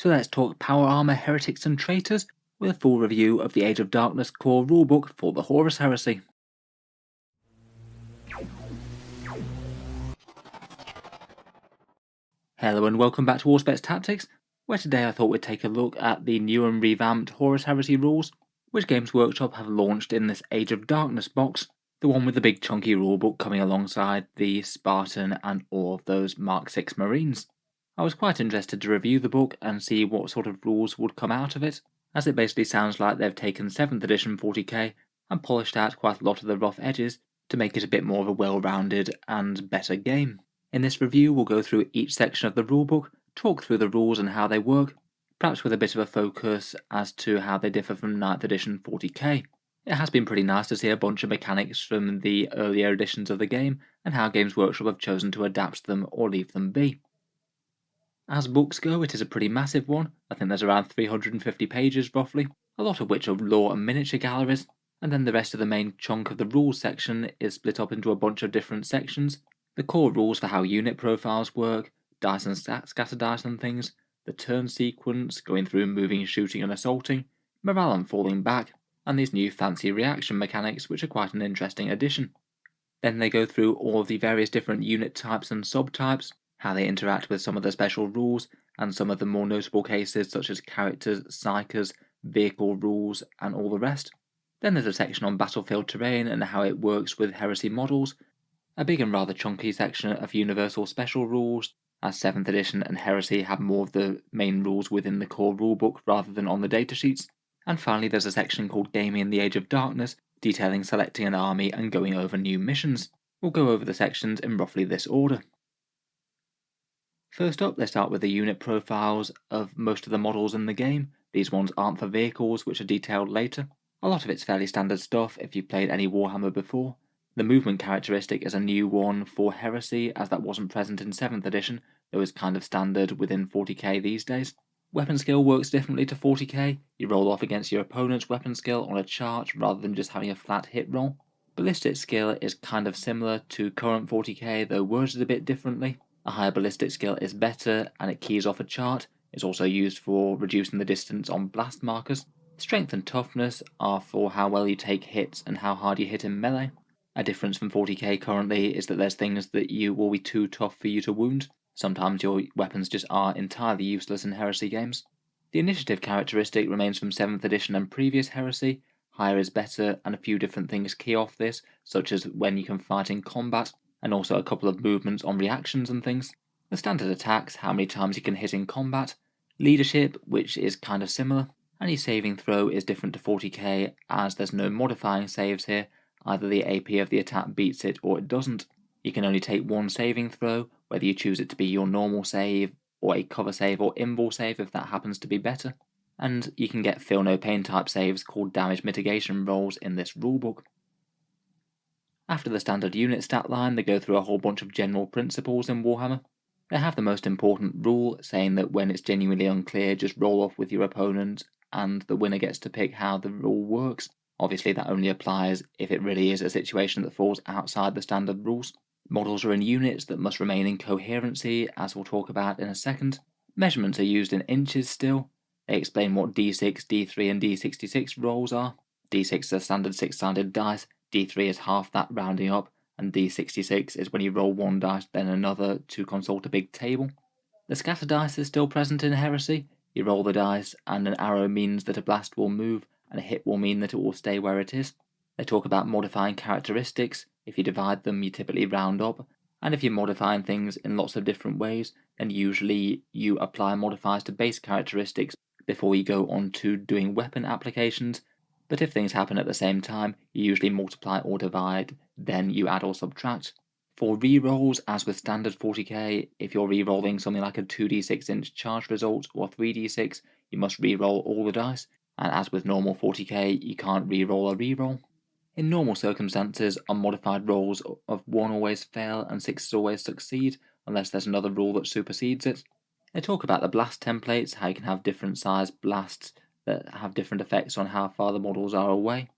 So let's talk Power Armor, Heretics and Traitors with a full review of the Age of Darkness core rulebook for the Horus Heresy. Hello and welcome back to Auspex Tactics, where today I thought we'd take a look at the new and revamped Horus Heresy rules, which Games Workshop have launched in this Age of Darkness box, the one with the big chunky rulebook coming alongside the Spartan and all of those Mark 6 Marines. I was quite interested to review the book and see what sort of rules would come out of it, as it basically sounds like they've taken 7th edition 40k and polished out quite a lot of the rough edges to make it a bit more of a well-rounded and better game. In this review we'll go through each section of the rulebook, talk through the rules and how they work, perhaps with a bit of a focus as to how they differ from 9th edition 40k. It has been pretty nice to see a bunch of mechanics from the earlier editions of the game and how Games Workshop have chosen to adapt them or leave them be. As books go, it is a pretty massive one. I think there's around 350 pages roughly, a lot of which are lore and miniature galleries, and then the rest of the main chunk of the rules section is split up into a bunch of different sections. The core rules for how unit profiles work, dice and scatter dice and things, the turn sequence, going through moving, shooting and assaulting, morale and falling back, and these new fancy reaction mechanics which are quite an interesting addition. Then they go through all of the various different unit types and subtypes, how they interact with some of the special rules, and some of the more notable cases such as characters, psychers, vehicle rules, and all the rest. Then there's a section on battlefield terrain and how it works with Heresy models, a big and rather chunky section of universal special rules, as 7th edition and Heresy have more of the main rules within the core rulebook rather than on the datasheets. And finally there's a section called Gaming in the Age of Darkness, detailing selecting an army and going over new missions. We'll go over the sections in roughly this order. First up, let's start with the unit profiles of most of the models in the game. These ones aren't for vehicles, which are detailed later. A lot of it's fairly standard stuff if you've played any Warhammer before. The movement characteristic is a new one for Heresy, as that wasn't present in 7th edition, though is kind of standard within 40k these days. Weapon skill works differently to 40k. You roll off against your opponent's weapon skill on a chart rather than just having a flat hit roll. Ballistic skill is kind of similar to current 40k, though worded a bit differently. A higher ballistic skill is better and it keys off a chart. It's also used for reducing the distance on blast markers. Strength and toughness are for how well you take hits and how hard you hit in melee. A difference from 40k currently is that there's things that will be too tough for you to wound. Sometimes your weapons just are entirely useless in Heresy games. The initiative characteristic remains from 7th edition and previous Heresy. Higher is better, and a few different things key off this, such as when you can fight in combat, and also a couple of movements on reactions and things. The standard attacks, how many times you can hit in combat. Leadership, which is kind of similar. Any saving throw is different to 40k, as there's no modifying saves here. Either the AP of the attack beats it or it doesn't. You can only take one saving throw, whether you choose it to be your normal save, or a cover save or invul save if that happens to be better. And you can get feel no pain type saves called damage mitigation rolls in this rulebook. After the standard unit stat line, they go through a whole bunch of general principles in Warhammer. They have the most important rule, saying that when it's genuinely unclear, just roll off with your opponent, and the winner gets to pick how the rule works. Obviously that only applies if it really is a situation that falls outside the standard rules. Models are in units that must remain in coherency, as we'll talk about in a second. Measurements are used in inches still. They explain what D6, D3 and D66 rolls are. D6 is a standard 6-sided dice, D3 is half that rounding up, and D66 is when you roll one dice then another to consult a big table. The scatter dice is still present in Heresy. You roll the dice and an arrow means that a blast will move and a hit will mean that it will stay where it is. They talk about modifying characteristics. If you divide them you typically round up, and if you're modifying things in lots of different ways then usually you apply modifiers to base characteristics before you go on to doing weapon applications. But if things happen at the same time, you usually multiply or divide, then you add or subtract. For rerolls, as with standard 40k, if you're rerolling something like a 2d6 inch charge result or 3d6, you must reroll all the dice, and as with normal 40k, you can't reroll a reroll. In normal circumstances, unmodified rolls of 1 always fail and 6 always succeed, unless there's another rule that supersedes it. They talk about the blast templates, how you can have different size blasts that have different effects on how far the models are away.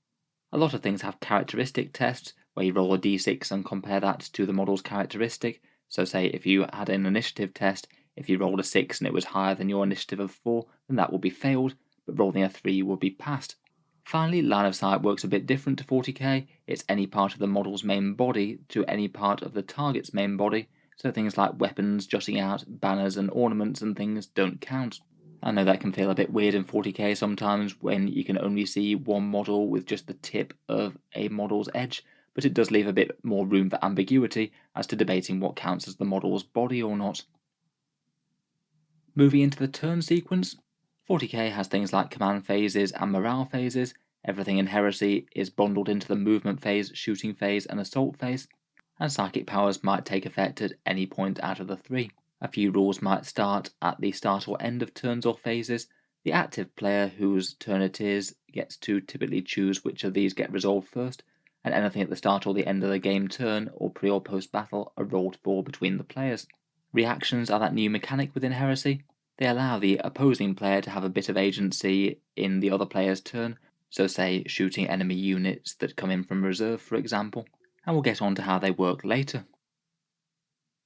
A lot of things have characteristic tests, where you roll a d6 and compare that to the model's characteristic. So say if you had an initiative test, If you rolled a 6 and it was higher than your initiative of 4, then that will be failed, but rolling a 3 will be passed. Finally, line of sight works a bit different to 40k. It's any part of the model's main body to any part of the target's main body, so things like weapons jutting out, banners and ornaments and things don't count. I know that can feel a bit weird in 40k sometimes when you can only see one model with just the tip of a model's edge, but it does leave a bit more room for ambiguity as to debating what counts as the model's body or not. Moving into the turn sequence, 40k has things like command phases and morale phases. Everything in Heresy is bundled into the movement phase, shooting phase and assault phase, and psychic powers might take effect at any point out of the 3. A few rules might start at the start or end of turns or phases. The active player whose turn it is gets to typically choose which of these get resolved first, and anything at the start or the end of the game turn or pre or post battle are rolled for between the players. Reactions are that new mechanic within Heresy. They allow the opposing player to have a bit of agency in the other player's turn, so say shooting enemy units that come in from reserve for example, and we'll get on to how they work later.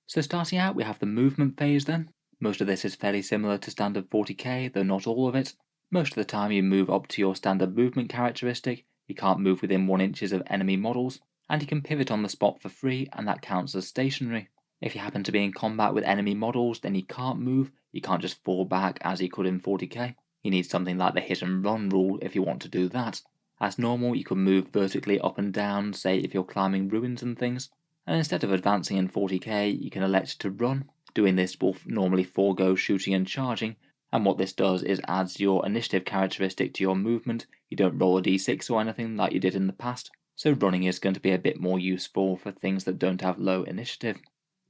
So starting out we have the movement phase then. Most of this is fairly similar to standard 40k, though not all of it. Most of the time you move up to your standard movement characteristic, you can't move within 1 inch of enemy models, and you can pivot on the spot for free and that counts as stationary. If you happen to be in combat with enemy models then you can't move, you can't just fall back as you could in 40k. You need something like the hit and run rule if you want to do that. As normal you can move vertically up and down, say if you're climbing ruins and things. And instead of advancing in 40k, you can elect to run. Doing this will normally forego shooting and charging, and what this does is adds your initiative characteristic to your movement. You don't roll a d6 or anything like you did in the past, so running is going to be a bit more useful for things that don't have low initiative.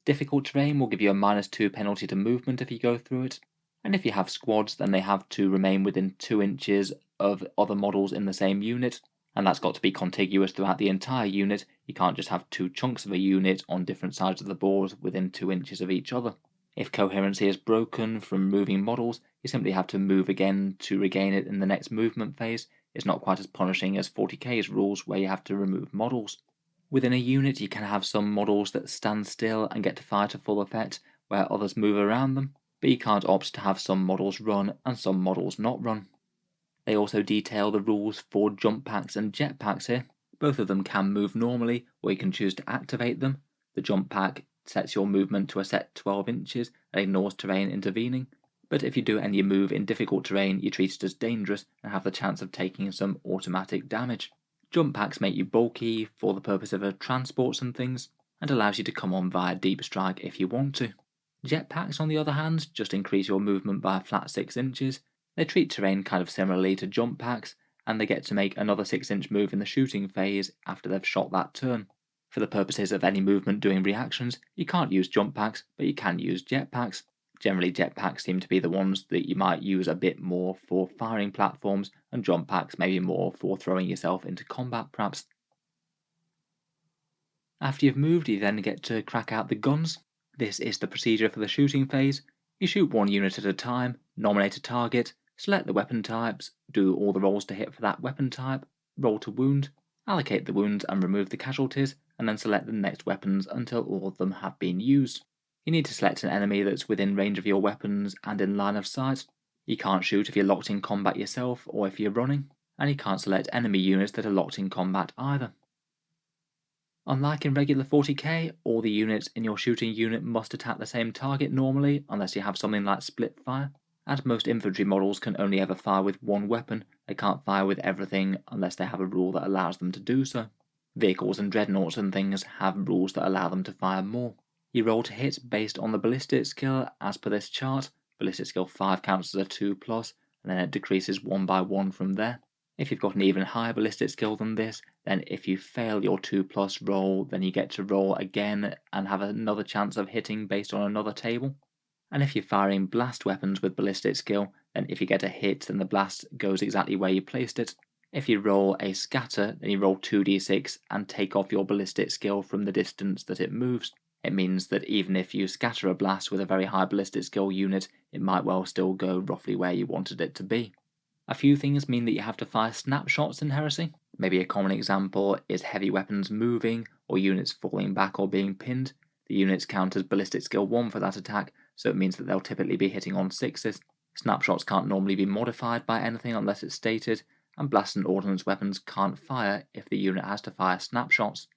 Difficult terrain will give you a -2 penalty to movement if you go through it, and if you have squads then they have to remain within 2 inches of other models in the same unit, and that's got to be contiguous throughout the entire unit. You can't just have 2 chunks of a unit on different sides of the board within 2 inches of each other. If coherency is broken from moving models, you simply have to move again to regain it in the next movement phase. It's not quite as punishing as 40k's rules where you have to remove models. Within a unit you can have some models that stand still and get to fire to full effect where others move around them, but you can't opt to have some models run and some models not run. They also detail the rules for jump packs and jet packs here. Both of them can move normally, or you can choose to activate them. The jump pack sets your movement to a set 12 inches and ignores terrain intervening, but if you do and you move in difficult terrain, you're treated as dangerous and have the chance of taking some automatic damage. Jump packs make you bulky for the purpose of transports and things, and allows you to come on via deep strike if you want to. Jet packs, on the other hand, just increase your movement by a flat 6 inches. They treat terrain kind of similarly to jump packs, and they get to make another 6-inch move in the shooting phase after they've shot that turn. For the purposes of any movement doing reactions, you can't use jump packs, but you can use jet packs. Generally jet packs seem to be the ones that you might use a bit more for firing platforms, and jump packs maybe more for throwing yourself into combat perhaps. After you've moved, you then get to crack out the guns. This is the procedure for the shooting phase. You shoot 1 unit at a time, nominate a target, select the weapon types, do all the rolls to hit for that weapon type, roll to wound, allocate the wounds and remove the casualties, and then select the next weapons until all of them have been used. You need to select an enemy that's within range of your weapons and in line of sight. You can't shoot if you're locked in combat yourself or if you're running, and you can't select enemy units that are locked in combat either. Unlike in regular 40k, all the units in your shooting unit must attack the same target normally, unless you have something like split fire, and most infantry models can only ever fire with 1 weapon. They can't fire with everything unless they have a rule that allows them to do so. Vehicles and dreadnoughts and things have rules that allow them to fire more. You roll to hit based on the ballistic skill as per this chart. Ballistic skill 5 counts as a 2+, and then it decreases 1 by 1 from there. If you've got an even higher ballistic skill than this, then if you fail your 2+ roll, then you get to roll again and have another chance of hitting based on another table. And if you're firing blast weapons with ballistic skill, then if you get a hit, then the blast goes exactly where you placed it. If you roll a scatter, then you roll 2d6 and take off your ballistic skill from the distance that it moves. It means that even if you scatter a blast with a very high ballistic skill unit, it might well still go roughly where you wanted it to be. A few things mean that you have to fire snapshots in Heresy. Maybe a common example is heavy weapons moving, or units falling back or being pinned. The units count as ballistic skill 1 for that attack, so it means that they'll typically be hitting on 6s. Snapshots can't normally be modified by anything unless it's stated, and blast and ordnance weapons can't fire if the unit has to fire snapshots.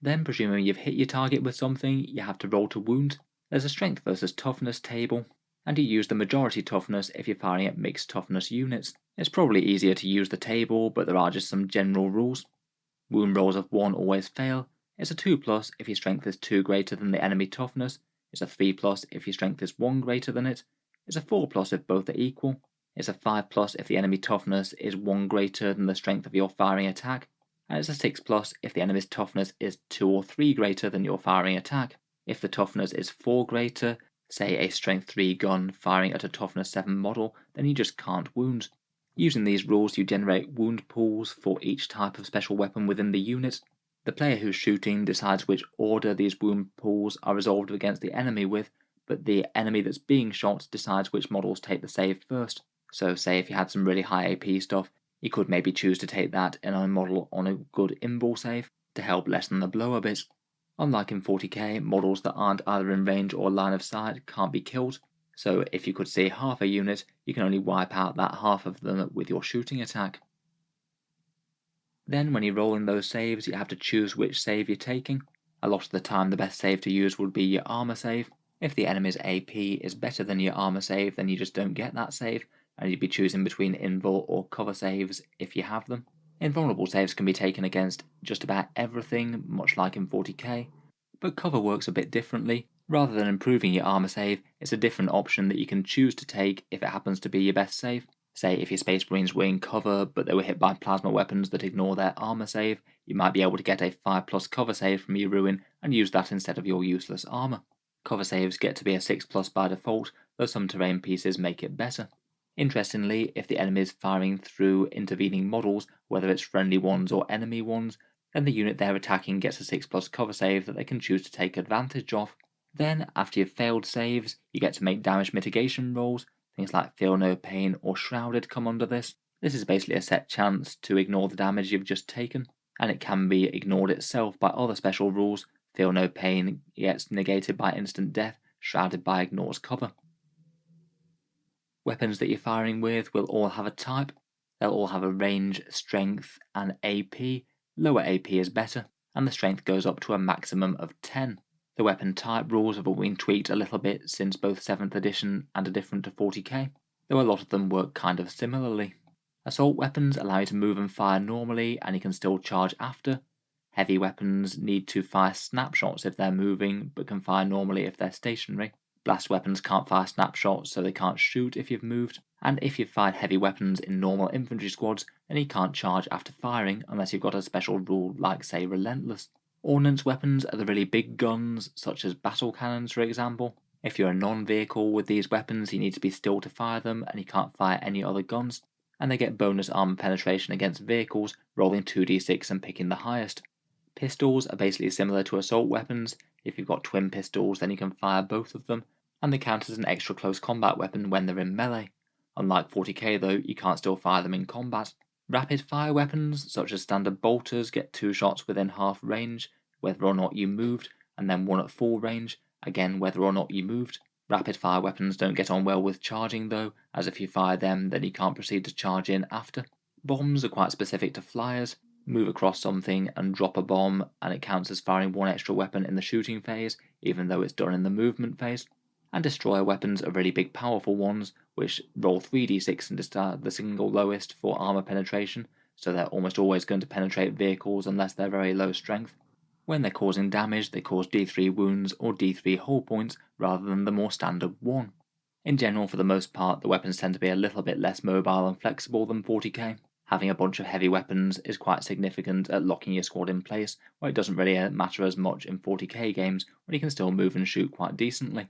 Then, presuming you've hit your target with something, you have to roll to wound. There's a strength versus toughness table, and you use the majority toughness if you're firing at mixed toughness units. It's probably easier to use the table, but there are just some general rules. Wound rolls of 1 always fail. It's a 2+ if your strength is 2 greater than the enemy toughness. It's a 3+ if your strength is 1 greater than it. It's a 4+ if both are equal. It's a 5+ if the enemy toughness is 1 greater than the strength of your firing attack. And it's a 6+ if the enemy's toughness is 2 or 3 greater than your firing attack. If the toughness is 4 greater, say a strength 3 gun firing at a toughness 7 model, then you just can't wound. Using these rules, you generate wound pools for each type of special weapon within the unit. The player who's shooting decides which order these wound pools are resolved against the enemy with, but the enemy that's being shot decides which models take the save first. So say if you had some really high AP stuff, you could maybe choose to take that in a model on a good invul save to help lessen the blow a bit. Unlike in 40k, models that aren't either in range or line of sight can't be killed, so if you could see half a unit, you can only wipe out that half of them with your shooting attack. Then when you're rolling those saves, you have to choose which save you're taking. A lot of the time the best save to use would be your armor save. If the enemy's AP is better than your armor save, then you just don't get that save, and you'd be choosing between invul or cover saves if you have them. Invulnerable saves can be taken against just about everything, much like in 40k, but cover works a bit differently. Rather than improving your armor save, it's a different option that you can choose to take if it happens to be your best save. Say if your Space Marines were in cover but they were hit by plasma weapons that ignore their armor save, you might be able to get a 5+ cover save from your ruin and use that instead of your useless armor. Cover saves get to be a 6+ by default, though some terrain pieces make it better. Interestingly, if the enemy is firing through intervening models, whether it's friendly ones or enemy ones, then the unit they're attacking gets a 6+ cover save that they can choose to take advantage of. Then, after you've failed saves, you get to make damage mitigation rolls. Things like Feel No Pain or Shrouded come under this. This is basically a set chance to ignore the damage you've just taken, and it can be ignored itself by other special rules. Feel No Pain gets negated by instant death, Shrouded by ignores cover. Weapons that you're firing with will all have a type. They'll all have a range, strength, and AP. Lower AP is better, and the strength goes up to a maximum of 10. The weapon type rules have all been tweaked a little bit since both 7th edition and are different to 40k, though a lot of them work kind of similarly. Assault weapons allow you to move and fire normally, and you can still charge after. Heavy weapons need to fire snapshots if they're moving, but can fire normally if they're stationary. Blast weapons can't fire snapshots, so they can't shoot if you've moved, and if you've fired heavy weapons in normal infantry squads, then you can't charge after firing unless you've got a special rule like, say, Relentless. Ordnance weapons are the really big guns, such as battle cannons for example. If you're a non-vehicle with these weapons, you need to be still to fire them, and you can't fire any other guns, and they get bonus armor penetration against vehicles, rolling 2d6 and picking the highest. Pistols are basically similar to assault weapons. If you've got twin pistols, then you can fire both of them, and they count as an extra close combat weapon when they're in melee. Unlike 40k though, you can't still fire them in combat. Rapid fire weapons, such as standard bolters, get 2 shots within half range, whether or not you moved, and then 1 at full range, again whether or not you moved. Rapid fire weapons don't get on well with charging though, as if you fire them then you can't proceed to charge in after. Bombs are quite specific to flyers. Move across something and drop a bomb, and it counts as firing 1 extra weapon in the shooting phase, even though it's done in the movement phase. And destroyer weapons are really big powerful ones, which roll 3d6 and start the single lowest for armor penetration, so they're almost always going to penetrate vehicles unless they're very low strength. When they're causing damage, they cause d3 wounds or d3 hull points rather than the more standard 1. In general, for the most part, the weapons tend to be a little bit less mobile and flexible than 40k. Having a bunch of heavy weapons is quite significant at locking your squad in place, where it doesn't really matter as much in 40k games when you can still move and shoot quite decently.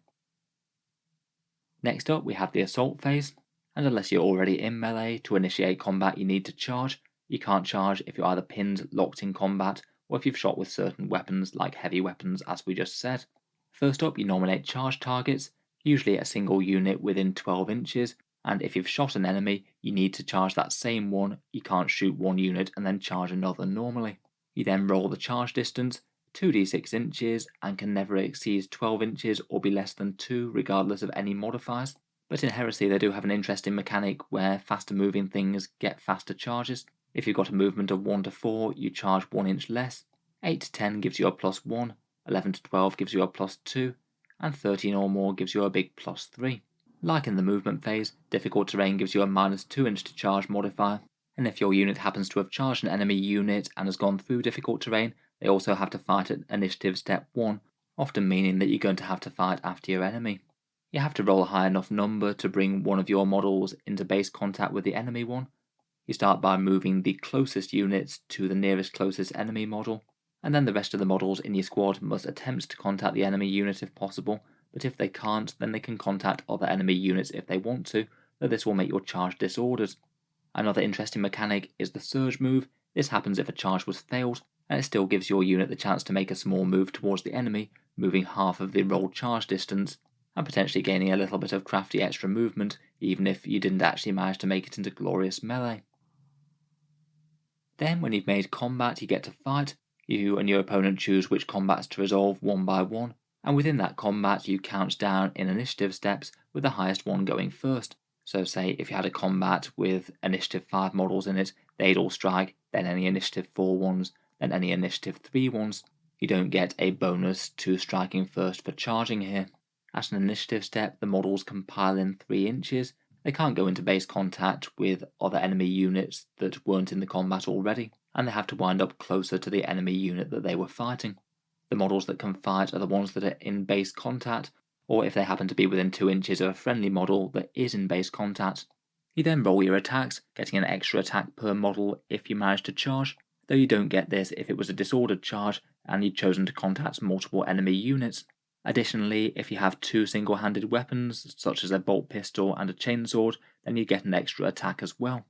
Next up we have the assault phase, and unless you're already in melee, to initiate combat you need to charge. You can't charge if you're either pinned, locked in combat, or if you've shot with certain weapons like heavy weapons as we just said. First up you nominate charge targets, usually a single unit within 12 inches, and if you've shot an enemy, you need to charge that same one. You can't shoot one unit and then charge another normally. You then roll the charge distance. 2d6 inches and can never exceed 12 inches or be less than 2 regardless of any modifiers. But in Heresy they do have an interesting mechanic where faster moving things get faster charges. If you've got a movement of 1 to 4, you charge 1 inch less. 8 to 10 gives you a +1, 11 to 12 gives you a +2, and 13 or more gives you a big +3. Like in the movement phase, difficult terrain gives you a -2 inch to charge modifier, and if your unit happens to have charged an enemy unit and has gone through difficult terrain, they also have to fight at initiative step 1, often meaning that you're going to have to fight after your enemy. You have to roll a high enough number to bring one of your models into base contact with the enemy one. You start by moving the closest units to the nearest closest enemy model, and then the rest of the models in your squad must attempt to contact the enemy unit if possible, but if they can't, then they can contact other enemy units if they want to, though this will make your charge disordered. Another interesting mechanic is the surge move. This happens if a charge was failed, and it still gives your unit the chance to make a small move towards the enemy, moving half of the rolled charge distance, and potentially gaining a little bit of crafty extra movement, even if you didn't actually manage to make it into glorious melee. Then, when you've made combat, you get to fight. You and your opponent choose which combats to resolve one by one, and within that combat you count down in initiative steps with the highest one going first. So say if you had a combat with initiative 5 models in it, they'd all strike, then any initiative 4 ones, then any initiative 3 ones. You don't get a bonus to striking first for charging here. At an initiative step, the models can pile in 3 inches. They can't go into base contact with other enemy units that weren't in the combat already, and they have to wind up closer to the enemy unit that they were fighting. The models that can fight are the ones that are in base contact, or if they happen to be within 2 inches of a friendly model that is in base contact. You then roll your attacks, getting an extra attack per model if you manage to charge, though you don't get this if it was a disordered charge and you'd chosen to contact multiple enemy units. Additionally, if you have 2 single-handed weapons, such as a bolt pistol and a chainsword, then you get an extra attack as well.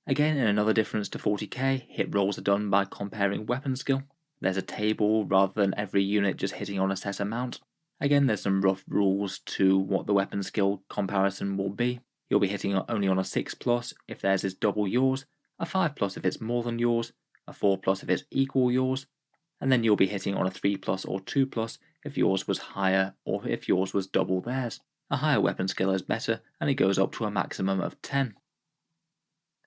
Again, in another difference to 40k, hit rolls are done by comparing weapon skill. There's a table rather than every unit just hitting on a set amount. Again, there's some rough rules to what the weapon skill comparison will be. You'll be hitting only on a 6+ if theirs is double yours, a 5+ if it's more than yours, a 4+ if it's equal yours, and then you'll be hitting on a 3+ or 2+ if yours was higher or if yours was double theirs. A higher weapon skill is better, and it goes up to a maximum of 10.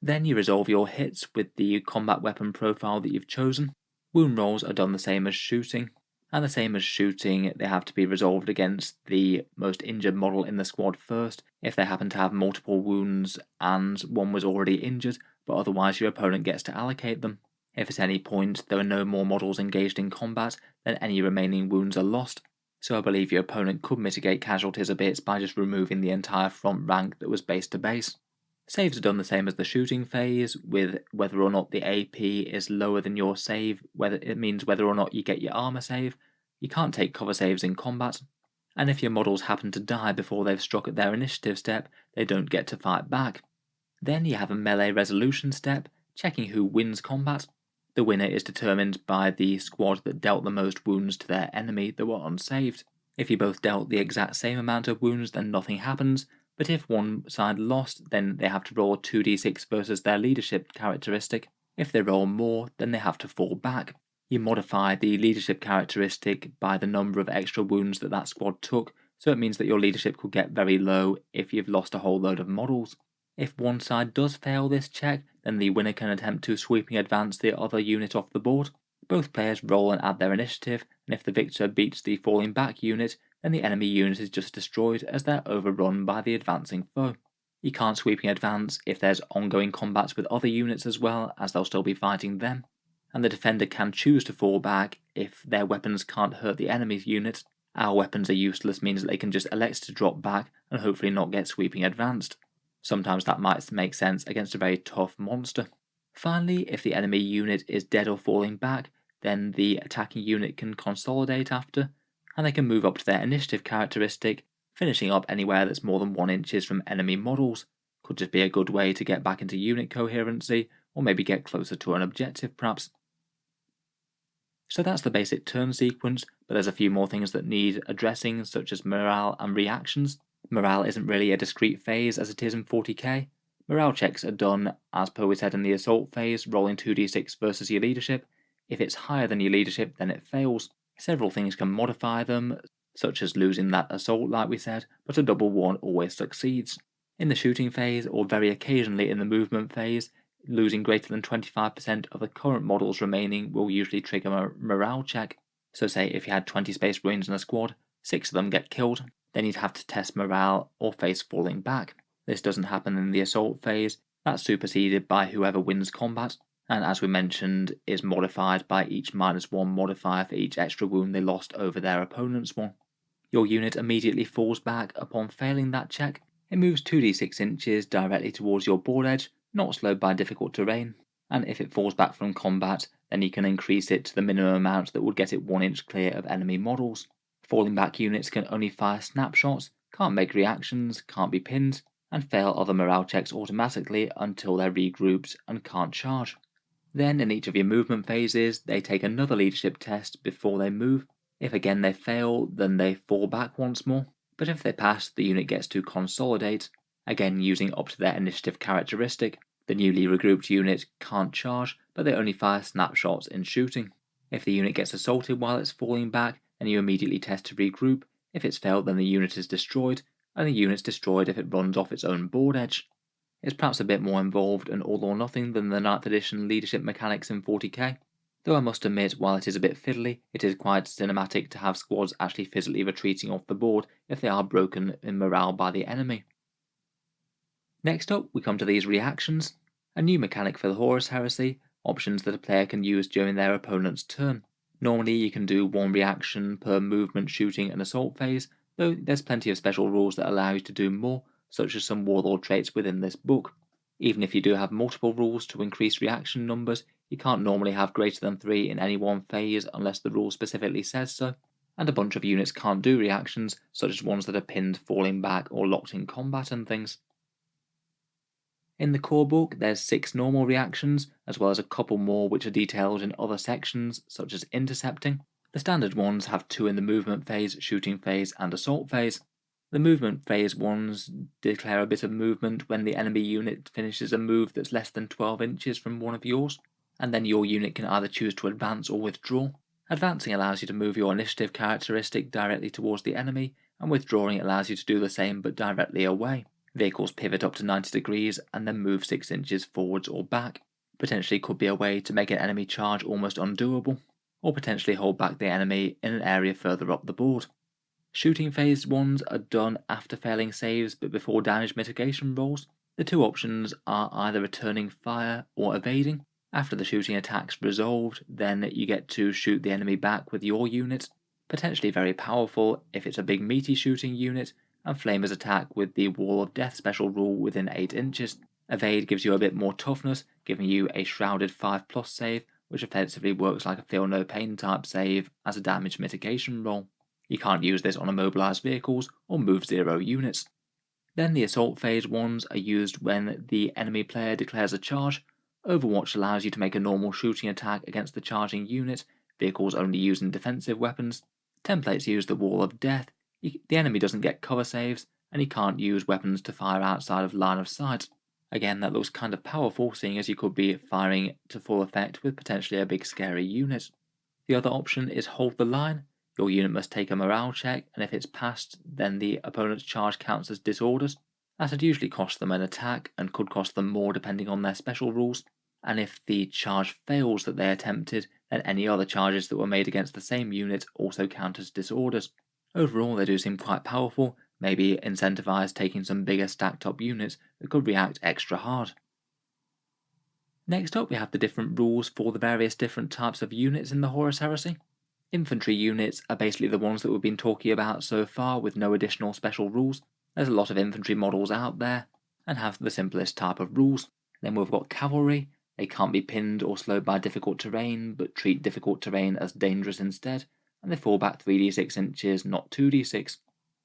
Then you resolve your hits with the combat weapon profile that you've chosen. Wound rolls are done the same as shooting, and the same as shooting, they have to be resolved against the most injured model in the squad first, if they happen to have multiple wounds and one was already injured, but otherwise your opponent gets to allocate them. If at any point there are no more models engaged in combat, then any remaining wounds are lost, so I believe your opponent could mitigate casualties a bit by just removing the entire front rank that was base to base. Saves are done the same as the shooting phase, with whether or not the AP is lower than your save, whether it means whether or not you get your armor save. You can't take cover saves in combat, and if your models happen to die before they've struck at their initiative step, they don't get to fight back. Then you have a melee resolution step, checking who wins combat. The winner is determined by the squad that dealt the most wounds to their enemy that were unsaved. If you both dealt the exact same amount of wounds, then nothing happens, but if one side lost, then they have to roll 2d6 versus their leadership characteristic. If they roll more, then they have to fall back. You modify the leadership characteristic by the number of extra wounds that squad took, so it means that your leadership could get very low if you've lost a whole load of models. If one side does fail this check, then the winner can attempt to sweeping advance the other unit off the board. Both players roll and add their initiative, and if the victor beats the falling back unit, then the enemy unit is just destroyed as they're overrun by the advancing foe. You can't sweeping advance if there's ongoing combats with other units as well, as they'll still be fighting them, and the defender can choose to fall back if their weapons can't hurt the enemy's unit. Our weapons are useless means that they can just elect to drop back and hopefully not get sweeping advanced. Sometimes that might make sense against a very tough monster. Finally, if the enemy unit is dead or falling back, then the attacking unit can consolidate after, and they can move up to their initiative characteristic, finishing up anywhere that's more than 1 inches from enemy models. Could just be a good way to get back into unit coherency, or maybe get closer to an objective perhaps. So that's the basic turn sequence, but there's a few more things that need addressing, such as morale and reactions. Morale isn't really a discrete phase as it is in 40k. Morale checks are done, as per we said in the assault phase, rolling 2d6 versus your leadership. If it's higher than your leadership, then it fails. Several things can modify them, such as losing that assault like we said, but a double one always succeeds. In the shooting phase, or very occasionally in the movement phase, losing greater than 25% of the current models remaining will usually trigger a morale check. So say if you had 20 Space Marines in a squad, 6 of them get killed, then you'd have to test morale or face falling back. This doesn't happen in the assault phase, that's superseded by whoever wins combat, and as we mentioned, is modified by each -1 modifier for each extra wound they lost over their opponent's one. Your unit immediately falls back upon failing that check. It moves 2d6 inches directly towards your board edge, not slowed by difficult terrain, and if it falls back from combat, then you can increase it to the minimum amount that would get it 1 inch clear of enemy models. Falling back units can only fire snapshots, can't make reactions, can't be pinned, and fail other morale checks automatically until they're regrouped and can't charge. Then, in each of your movement phases, they take another leadership test before they move. If again they fail, then they fall back once more. But if they pass, the unit gets to consolidate, again using up to their initiative characteristic. The newly regrouped unit can't charge, but they only fire snapshots in shooting. If the unit gets assaulted while it's falling back, then you immediately test to regroup. If it's failed, then the unit is destroyed, and the unit's destroyed if it runs off its own board edge. It's perhaps a bit more involved and all or nothing than the 9th edition leadership mechanics in 40k. Though I must admit, while it is a bit fiddly, it is quite cinematic to have squads actually physically retreating off the board if they are broken in morale by the enemy. Next up, we come to these reactions, a new mechanic for the Horus Heresy, options that a player can use during their opponent's turn. Normally you can do 1 reaction per movement, shooting and assault phase, though there's plenty of special rules that allow you to do more, such as some warlord traits within this book. Even if you do have multiple rules to increase reaction numbers, you can't normally have greater than 3 in any one phase unless the rule specifically says so, and a bunch of units can't do reactions, such as ones that are pinned, falling back, or locked in combat and things. In the core book, there's 6 normal reactions, as well as a couple more which are detailed in other sections, such as intercepting. The standard ones have 2 in the movement phase, shooting phase, and assault phase. The movement phase ones declare a bit of movement when the enemy unit finishes a move that's less than 12 inches from one of yours, and then your unit can either choose to advance or withdraw. Advancing allows you to move your initiative characteristic directly towards the enemy, and withdrawing allows you to do the same but directly away. Vehicles pivot up to 90 degrees and then move 6 inches forwards or back. Potentially could be a way to make an enemy charge almost undoable, or potentially hold back the enemy in an area further up the board. Shooting phase ones are done after failing saves but before damage mitigation rolls. The 2 options are either returning fire or evading. After the shooting attack's resolved, then you get to shoot the enemy back with your unit, potentially very powerful if it's a big meaty shooting unit, and flamers attack with the Wall of Death special rule within 8 inches. Evade gives you a bit more toughness, giving you a shrouded 5+ save, which effectively works like a feel no pain type save as a damage mitigation roll. You can't use this on immobilized vehicles or move 0 units. Then the assault phase ones are used when the enemy player declares a charge. Overwatch allows you to make a normal shooting attack against the charging unit, vehicles only using defensive weapons. Templates use the Wall of Death, the enemy doesn't get cover saves, and he can't use weapons to fire outside of line of sight. Again, that looks kind of powerful, seeing as you could be firing to full effect with potentially a big scary unit. The other option is hold the line. Your unit must take a morale check, and if it's passed, then the opponent's charge counts as disorders. That would usually cost them an attack, and could cost them more depending on their special rules. And if the charge fails that they attempted, then any other charges that were made against the same unit also count as disorders. Overall, they do seem quite powerful, maybe incentivize taking some bigger stacked up units that could react extra hard. Next up, we have the different rules for the various different types of units in the Horus Heresy. Infantry units are basically the ones that we've been talking about so far with no additional special rules. There's a lot of infantry models out there and have the simplest type of rules. Then we've got cavalry. They can't be pinned or slowed by difficult terrain, but treat difficult terrain as dangerous instead, and they fall back 3d6 inches, not 2d6.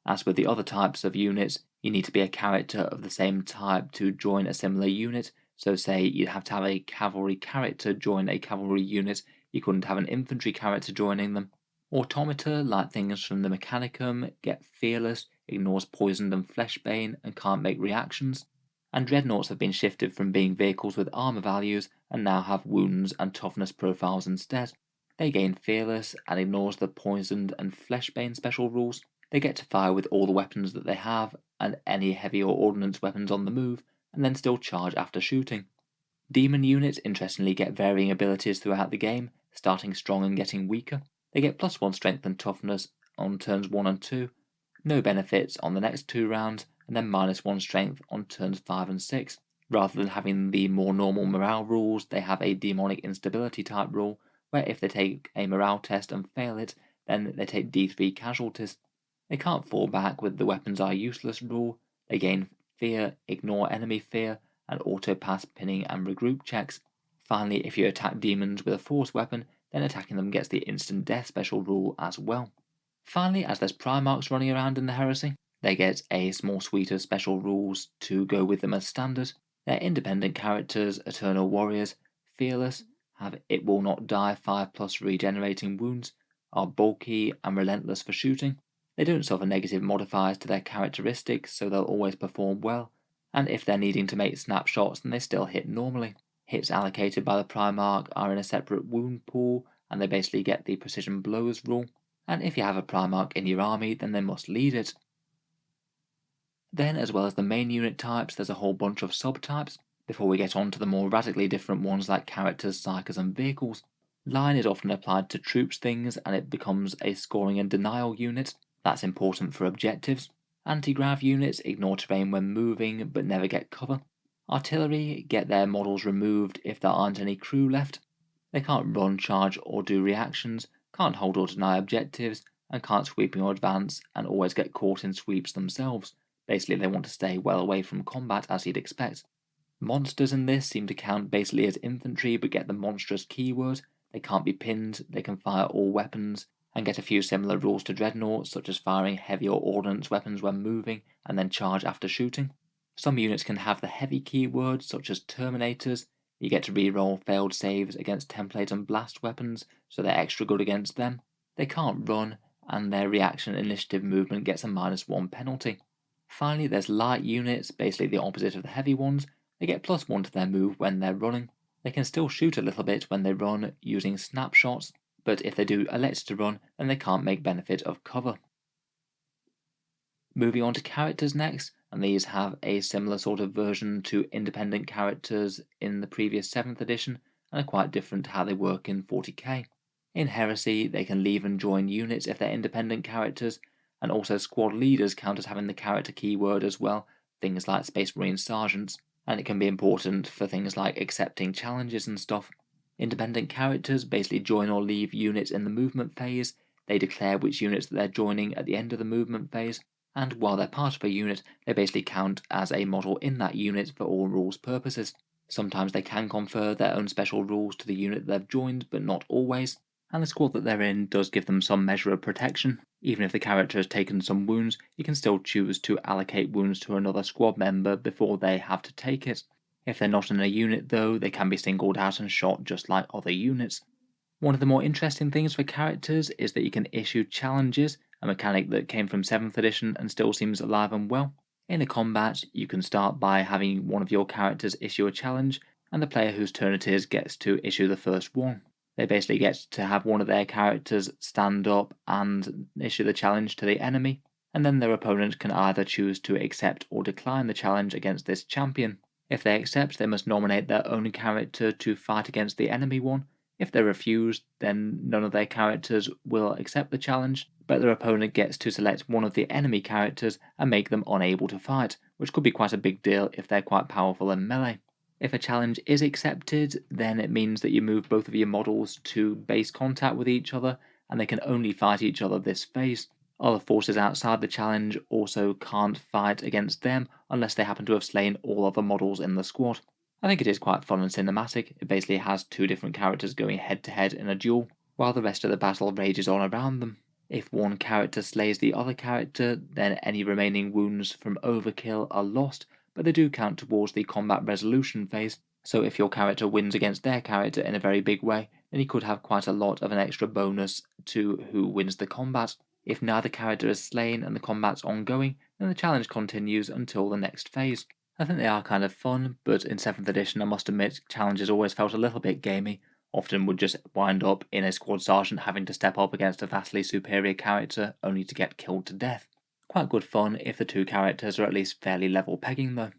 As with the other types of units, you need to be a character of the same type to join a similar unit, so say you'd have to have a cavalry character join a cavalry unit, you couldn't have an infantry character joining them. Automata, like things from the Mechanicum, get fearless, ignores poisoned and fleshbane, and can't make reactions. And dreadnoughts have been shifted from being vehicles with armor values and now have wounds and toughness profiles instead. They gain Fearless and ignores the Poisoned and Fleshbane special rules. They get to fire with all the weapons that they have and any heavy or ordnance weapons on the move, and then still charge after shooting. Demon units interestingly get varying abilities throughout the game, starting strong and getting weaker. They get +1 strength and toughness on turns 1 and 2, no benefits on the next 2 rounds, and then -1 strength on turns 5 and 6. Rather than having the more normal morale rules, they have a demonic instability type rule, where if they take a morale test and fail it, then they take D3 casualties. They can't fall back with the weapons are useless rule. They gain fear, ignore enemy fear, and auto-pass pinning and regroup checks. Finally, if you attack demons with a force weapon, then attacking them gets the instant death special rule as well. Finally, as there's Primarchs running around in the Heresy, they get a small suite of special rules to go with them as standard. They're independent characters, Eternal Warriors, Fearless, have It Will Not Die 5+ regenerating wounds, are bulky and relentless for shooting. They don't suffer negative modifiers to their characteristics, so they'll always perform well, and if they're needing to make snapshots, then they still hit normally. Hits allocated by the Primarch are in a separate wound pool, and they basically get the precision blows rule, and if you have a Primarch in your army, then they must lead it. Then, as well as the main unit types, there's a whole bunch of subtypes, before we get on to the more radically different ones like characters, psychers, and vehicles. Line is often applied to troops things, and it becomes a scoring and denial unit. That's important for objectives. Anti-grav units ignore terrain when moving, but never get cover. Artillery get their models removed if there aren't any crew left. They can't run, charge, or do reactions, can't hold or deny objectives, and can't sweeping or advance, and always get caught in sweeps themselves. Basically, they want to stay well away from combat as you'd expect. Monsters in this seem to count basically as infantry but get the monstrous keyword. They can't be pinned, they can fire all weapons, and get a few similar rules to Dreadnoughts, such as firing heavy or ordnance weapons when moving, and then charge after shooting. Some units can have the heavy keyword, such as Terminators. You get to reroll failed saves against template and blast weapons, so they're extra good against them. They can't run, and their reaction initiative movement gets a -1 penalty. Finally, there's light units, basically the opposite of the heavy ones. They get +1 to their move when they're running. They can still shoot a little bit when they run using snapshots, but if they do elect to run, then they can't make benefit of cover. Moving on to characters next, and these have a similar sort of version to independent characters in the previous 7th edition, and are quite different to how they work in 40k. In Heresy, they can leave and join units if they're independent characters, and also squad leaders count as having the character keyword as well, things like Space Marine Sergeants, and it can be important for things like accepting challenges and stuff. Independent characters basically join or leave units in the movement phase. They declare which units that they're joining at the end of the movement phase, and while they're part of a unit, they basically count as a model in that unit for all rules purposes. Sometimes they can confer their own special rules to the unit they've joined, but not always, and the squad that they're in does give them some measure of protection. Even if the character has taken some wounds, you can still choose to allocate wounds to another squad member before they have to take it. If they're not in a unit though, they can be singled out and shot just like other units. One of the more interesting things for characters is that you can issue challenges, a mechanic that came from 7th edition and still seems alive and well. In a combat, you can start by having one of your characters issue a challenge, and the player whose turn it is gets to issue the first one. They basically get to have one of their characters stand up and issue the challenge to the enemy, and then their opponent can either choose to accept or decline the challenge against this champion. If they accept, they must nominate their own character to fight against the enemy one. If they refuse, then none of their characters will accept the challenge, but their opponent gets to select one of the enemy characters and make them unable to fight, which could be quite a big deal if they're quite powerful in melee. If a challenge is accepted, then it means that you move both of your models to base contact with each other, and they can only fight each other this phase. Other forces outside the challenge also can't fight against them unless they happen to have slain all other models in the squad. I think it is quite fun and cinematic. It basically has 2 different characters going head to head in a duel, while the rest of the battle rages on around them. If one character slays the other character, then any remaining wounds from overkill are lost, but they do count towards the combat resolution phase, so if your character wins against their character in a very big way, then you could have quite a lot of an extra bonus to who wins the combat. If neither character is slain and the combat's ongoing, then the challenge continues until the next phase. I think they are kind of fun, but in 7th edition I must admit challenges always felt a little bit gamey, often would just wind up in a squad sergeant having to step up against a vastly superior character only to get killed to death. Quite good fun if the two characters are at least fairly level pegging though.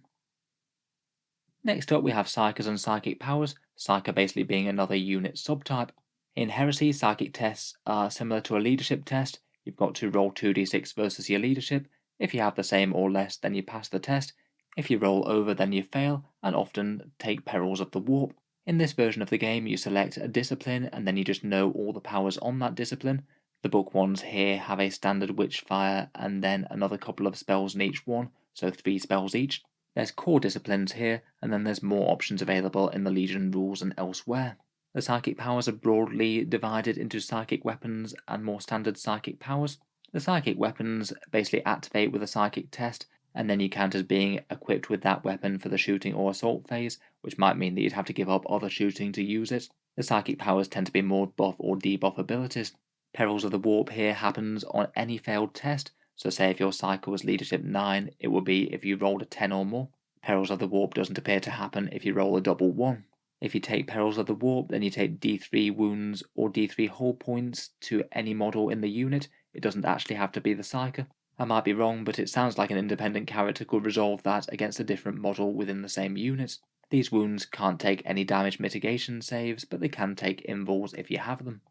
Next up we have Psykers and Psychic Powers, Psyker basically being another unit subtype. In Heresy, Psychic tests are similar to a leadership test. You've got to roll 2d6 versus your leadership. If you have the same or less, then you pass the test. If you roll over, then you fail, and often take perils of the warp. In this version of the game, you select a discipline, and then you just know all the powers on that discipline. The book ones here have a standard Witchfire, and then another couple of spells in each one, so 3 spells each. There's core disciplines here, and then there's more options available in the Legion rules and elsewhere. The psychic powers are broadly divided into psychic weapons and more standard psychic powers. The psychic weapons basically activate with a psychic test, and then you count as being equipped with that weapon for the shooting or assault phase, which might mean that you'd have to give up other shooting to use it. The psychic powers tend to be more buff or debuff abilities. Perils of the Warp here happens on any failed test, so say if your cycle was leadership 9, it would be if you rolled a 10 or more. Perils of the Warp doesn't appear to happen if you roll a double 1. If you take Perils of the Warp, then you take D3 wounds or D3 hull points to any model in the unit. It doesn't actually have to be the Psyker. I might be wrong, but it sounds like an independent character could resolve that against a different model within the same unit. These wounds can't take any damage mitigation saves, but they can take invuls if you have them.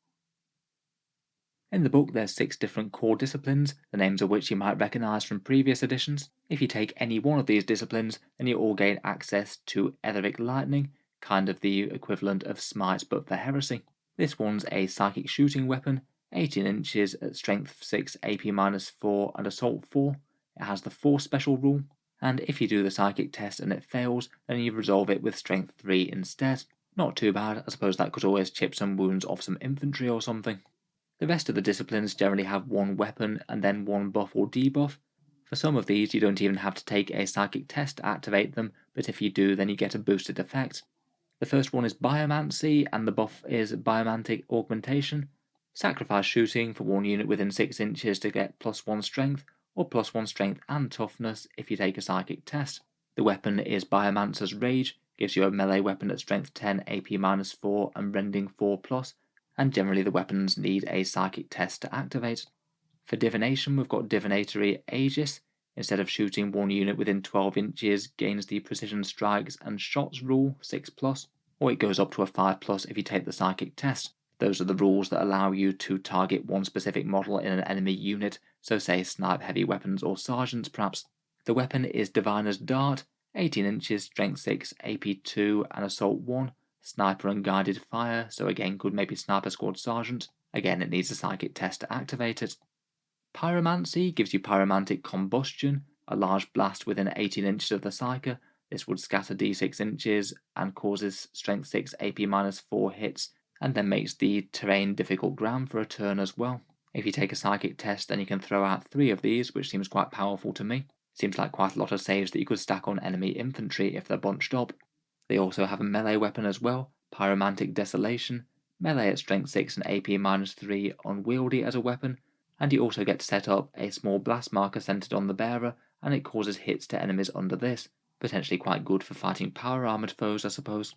In the book there's 6 different core disciplines, the names of which you might recognise from previous editions. If you take any one of these disciplines, then you all gain access to Etheric Lightning, kind of the equivalent of Smite but for Heresy. This one's a psychic shooting weapon, 18 inches at strength 6, AP-4 and assault 4. It has the Force special rule, and if you do the psychic test and it fails, then you resolve it with strength 3 instead. Not too bad, I suppose that could always chip some wounds off some infantry or something. The rest of the disciplines generally have one weapon and then one buff or debuff. For some of these you don't even have to take a psychic test to activate them, but if you do then you get a boosted effect. The first one is Biomancy, and the buff is Biomantic Augmentation. Sacrifice shooting for one unit within 6 inches to get +1 strength, or +1 strength and toughness if you take a psychic test. The weapon is Biomancer's Rage, gives you a melee weapon at strength 10, AP-4 and rending 4+, and generally the weapons need a psychic test to activate. For divination we've got Divinatory Aegis. Instead of shooting one unit within 12 inches, gains the precision strikes and shots rule 6+, or it goes up to a 5+ if you take the psychic test. Those are the rules that allow you to target one specific model in an enemy unit, so say snipe heavy weapons or sergeants perhaps. The weapon is Diviner's Dart, 18 inches, strength 6, AP2 and assault 1, sniper and guided fire, so again could maybe sniper squad sergeant. Again it needs a psychic test to activate it. Pyromancy gives you Pyromantic Combustion, a large blast within 18 inches of the Psyker. This would scatter d6 inches and causes strength 6 AP-4 hits, and then makes the terrain difficult ground for a turn as well. If you take a psychic test then you can throw out 3 of these, which seems quite powerful to me. Seems like quite a lot of saves that you could stack on enemy infantry if they're bunched up. They also have a melee weapon as well, Pyromantic Desolation, melee at strength 6 and AP-3 unwieldy as a weapon, and you also get to set up a small blast marker centered on the bearer, and it causes hits to enemies under this, potentially quite good for fighting power armored foes I suppose.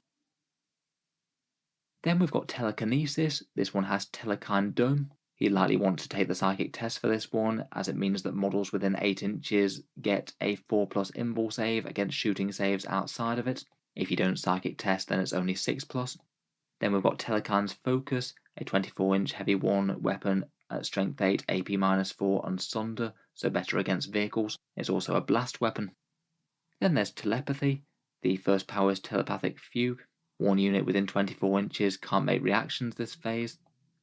Then we've got Telekinesis. This one has Telekine Dome. You likely want to take the psychic test for this one, as it means that models within 8 inches get a 4+ invul save against shooting saves outside of it. If you don't psychic test then it's only 6+. Then we've got Telekine's Focus, a 24-inch heavy one weapon at strength 8, AP-4 and Sunder, so better against vehicles. It's also a blast weapon. Then there's Telepathy. The first power is Telepathic Fugue. One unit within 24 inches can't make reactions this phase.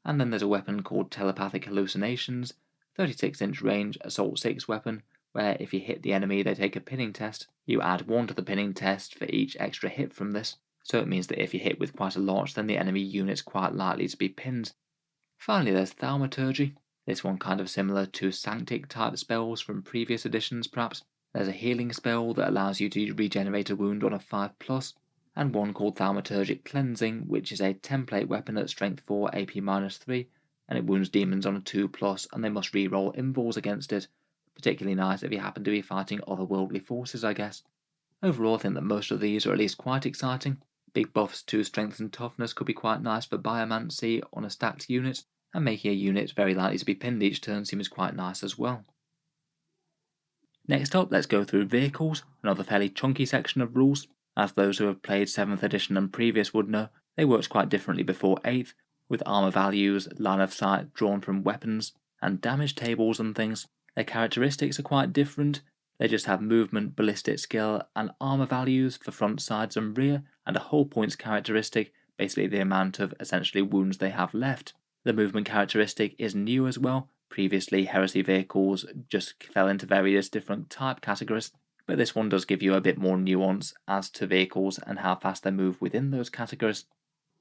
And then there's a weapon called Telepathic Hallucinations, 36-inch range assault 6 weapon, where if you hit the enemy they take a pinning test. You add 1 to the pinning test for each extra hit from this, so it means that if you hit with quite a lot then the enemy unit's quite likely to be pinned. Finally there's Thaumaturgy. This one kind of similar to Sanctic type spells from previous editions perhaps. There's a healing spell that allows you to regenerate a wound on a 5+, and one called Thaumaturgic Cleansing, which is a template weapon at strength 4, AP-3, and it wounds demons on a 2+, and they must re-roll invuls against it. Particularly nice if you happen to be fighting otherworldly forces I guess. Overall I think that most of these are at least quite exciting. Big buffs to strength and toughness could be quite nice for biomancy on a stacked unit, and making a unit very likely to be pinned each turn seems quite nice as well. Next up, let's go through vehicles, another fairly chunky section of rules. As those who have played 7th edition and previous would know, they worked quite differently before 8th, with armor values, line of sight drawn from weapons, and damage tables and things. Their characteristics are quite different. They just have movement, ballistic skill, and armor values for front, sides, and rear, and a hull points characteristic, basically the amount of essentially wounds they have left. The movement characteristic is new as well. Previously, Heresy vehicles just fell into various different type categories, but this one does give you a bit more nuance as to vehicles and how fast they move within those categories.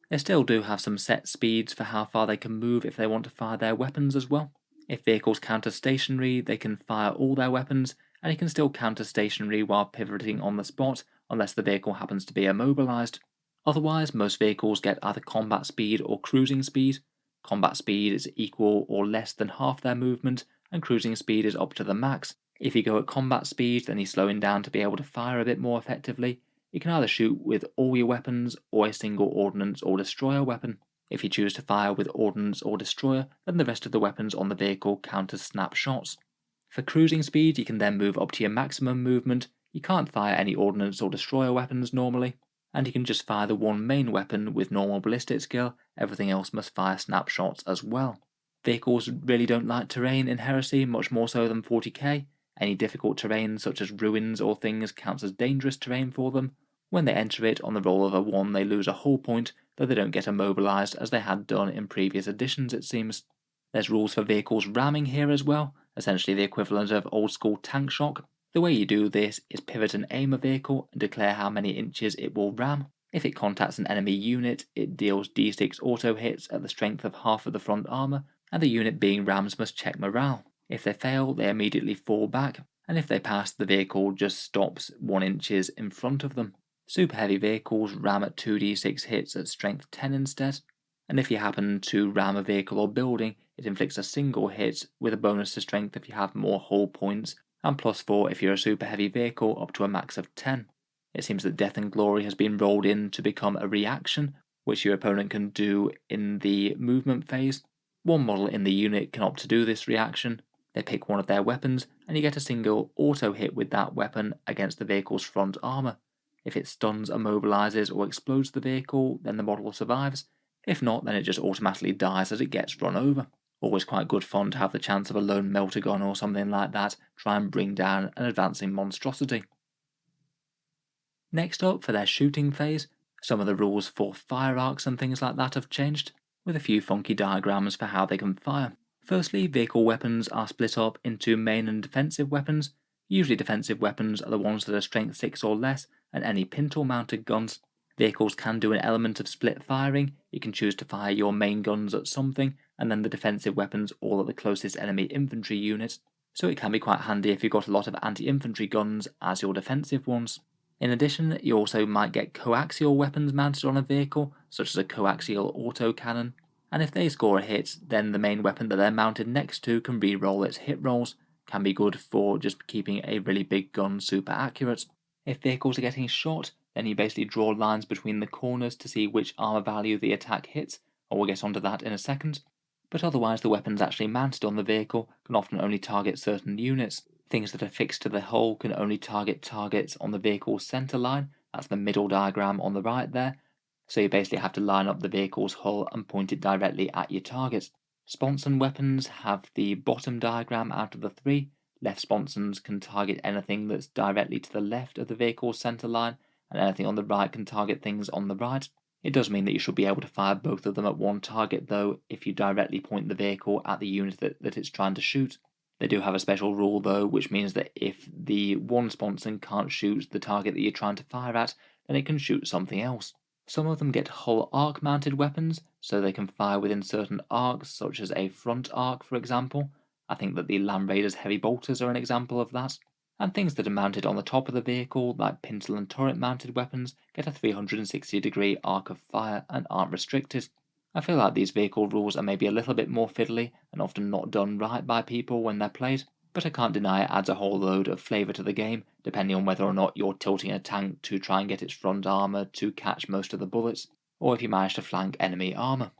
They still do have some set speeds for how far they can move if they want to fire their weapons as well. If vehicles counter stationary, they can fire all their weapons, and you can still counter stationary while pivoting on the spot, unless the vehicle happens to be immobilized. Otherwise, most vehicles get either combat speed or cruising speed. Combat speed is equal or less than half their movement, and cruising speed is up to the max. If you go at combat speed, then you're slowing down to be able to fire a bit more effectively. You can either shoot with all your weapons or a single ordnance or destroyer weapon. If you choose to fire with ordnance or destroyer, then the rest of the weapons on the vehicle count as snapshots. For cruising speed, you can then move up to your maximum movement. You can't fire any ordnance or destroyer weapons normally, and you can just fire the one main weapon with normal ballistic skill. Everything else must fire snapshots as well. Vehicles really don't like terrain in Heresy, much more so than 40k. Any difficult terrain such as ruins or things counts as dangerous terrain for them. When they enter it on the roll of a 1, they lose a hull point, though they don't get immobilized as they had done in previous editions it seems. There's rules for vehicles ramming here as well, essentially the equivalent of old school tank shock. The way you do this is pivot and aim a vehicle and declare how many inches it will ram. If it contacts an enemy unit, it deals d6 auto hits at the strength of half of the front armor, and the unit being rammed must check morale. If they fail, they immediately fall back, and if they pass, the vehicle just stops 1 inches in front of them. Super heavy vehicles ram at 2d6 hits at strength 10 instead, and if you happen to ram a vehicle or building, it inflicts a single hit with a bonus to strength if you have more hull points, and +4 if you're a super heavy vehicle up to a max of 10. It seems that Death and Glory has been rolled in to become a reaction, which your opponent can do in the movement phase. One model in the unit can opt to do this reaction. They pick one of their weapons, and you get a single auto hit with that weapon against the vehicle's front armor. If it stuns, immobilizes, or explodes the vehicle, then the model survives. If not, then it just automatically dies as it gets run over. Always quite good fun to have the chance of a lone melter gun or something like that try and bring down an advancing monstrosity. Next up, for their shooting phase, some of the rules for fire arcs and things like that have changed, with a few funky diagrams for how they can fire. Firstly, vehicle weapons are split up into main and defensive weapons. Usually defensive weapons are the ones that are strength 6 or less, and any pintle mounted guns. Vehicles can do an element of split firing. You can choose to fire your main guns at something, and then the defensive weapons all at the closest enemy infantry unit, so it can be quite handy if you've got a lot of anti-infantry guns as your defensive ones. In addition, you also might get coaxial weapons mounted on a vehicle, such as a coaxial autocannon, and if they score a hit, then the main weapon that they're mounted next to can re-roll its hit rolls. Can be good for just keeping a really big gun super accurate. If vehicles are getting shot, then you basically draw lines between the corners to see which armor value the attack hits, or we'll get onto that in a second. But otherwise, the weapons actually mounted on the vehicle can often only target certain units. Things that are fixed to the hull can only target targets on the vehicle's center line. That's the middle diagram on the right there. So you basically have to line up the vehicle's hull and point it directly at your target. Sponson weapons have the bottom diagram out of the 3. Left sponsons can target anything that's directly to the left of the vehicle's center line, and anything on the right can target things on the right. It does mean that you should be able to fire both of them at one target though, if you directly point the vehicle at the unit that it's trying to shoot. They do have a special rule though, which means that if the one sponson can't shoot the target that you're trying to fire at, then it can shoot something else. Some of them get hull arc mounted weapons, so they can fire within certain arcs, such as a front arc for example. I think that the Land Raiders heavy bolters are an example of that. And things that are mounted on the top of the vehicle, like pintle and turret mounted weapons, get a 360-degree arc of fire and aren't restricted. I feel like these vehicle rules are maybe a little bit more fiddly and often not done right by people when they're played. but I can't deny it adds a whole load of flavour to the game, depending on whether or not you're tilting a tank to try and get its front armour to catch most of the bullets, or if you manage to flank enemy armour.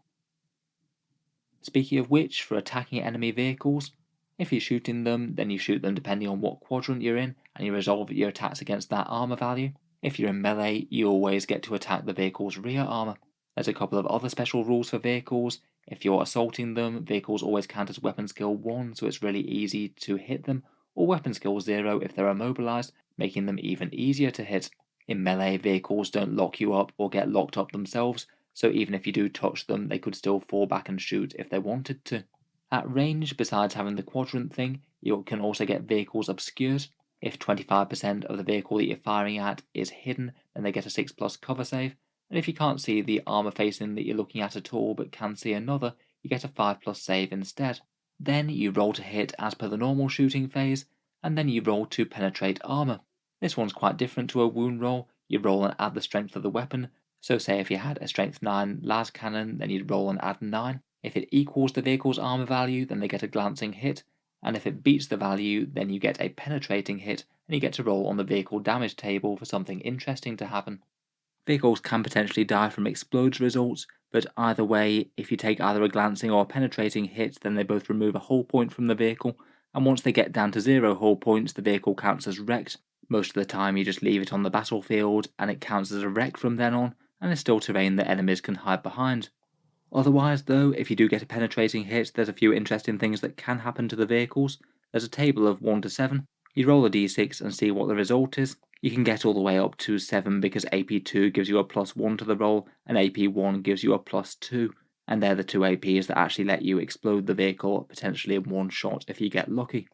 Speaking of which, for attacking enemy vehicles, if you're shooting them, then you shoot them depending on what quadrant you're in, and you resolve your attacks against that armour value. If you're in melee, you always get to attack the vehicle's rear armour. There's a couple of other special rules for vehicles. If you're assaulting them, vehicles always count as weapon skill 1, so it's really easy to hit them, or weapon skill 0 if they're immobilized, making them even easier to hit. In melee, vehicles don't lock you up or get locked up themselves, so even if you do touch them, they could still fall back and shoot if they wanted to. At range, besides having the quadrant thing, you can also get vehicles obscured. If 25% of the vehicle that you're firing at is hidden, then they get a 6+ cover save, and if you can't see the armor facing that you're looking at all but can see another, you get a 5+ save instead. Then you roll to hit as per the normal shooting phase, and then you roll to penetrate armor. This one's quite different to a wound roll. You roll and add the strength of the weapon, so say if you had a strength 9 las cannon, then you'd roll and add 9. If it equals the vehicle's armor value, then they get a glancing hit, and if it beats the value, then you get a penetrating hit, and you get to roll on the vehicle damage table for something interesting to happen. Vehicles can potentially die from explodes results, but either way, if you take either a glancing or a penetrating hit, then they both remove a hull point from the vehicle, and once they get down to 0 hull points, the vehicle counts as wrecked. Most of the time you just leave it on the battlefield, and it counts as a wreck from then on, and is still terrain that enemies can hide behind. Otherwise though, if you do get a penetrating hit, there's a few interesting things that can happen to the vehicles. There's a table of 1 to 7. You roll a d6 and see what the result is. You can get all the way up to 7 because AP2 gives you a +1 to the roll, and AP1 gives you a +2, and they're the two APs that actually let you explode the vehicle potentially in one shot if you get lucky.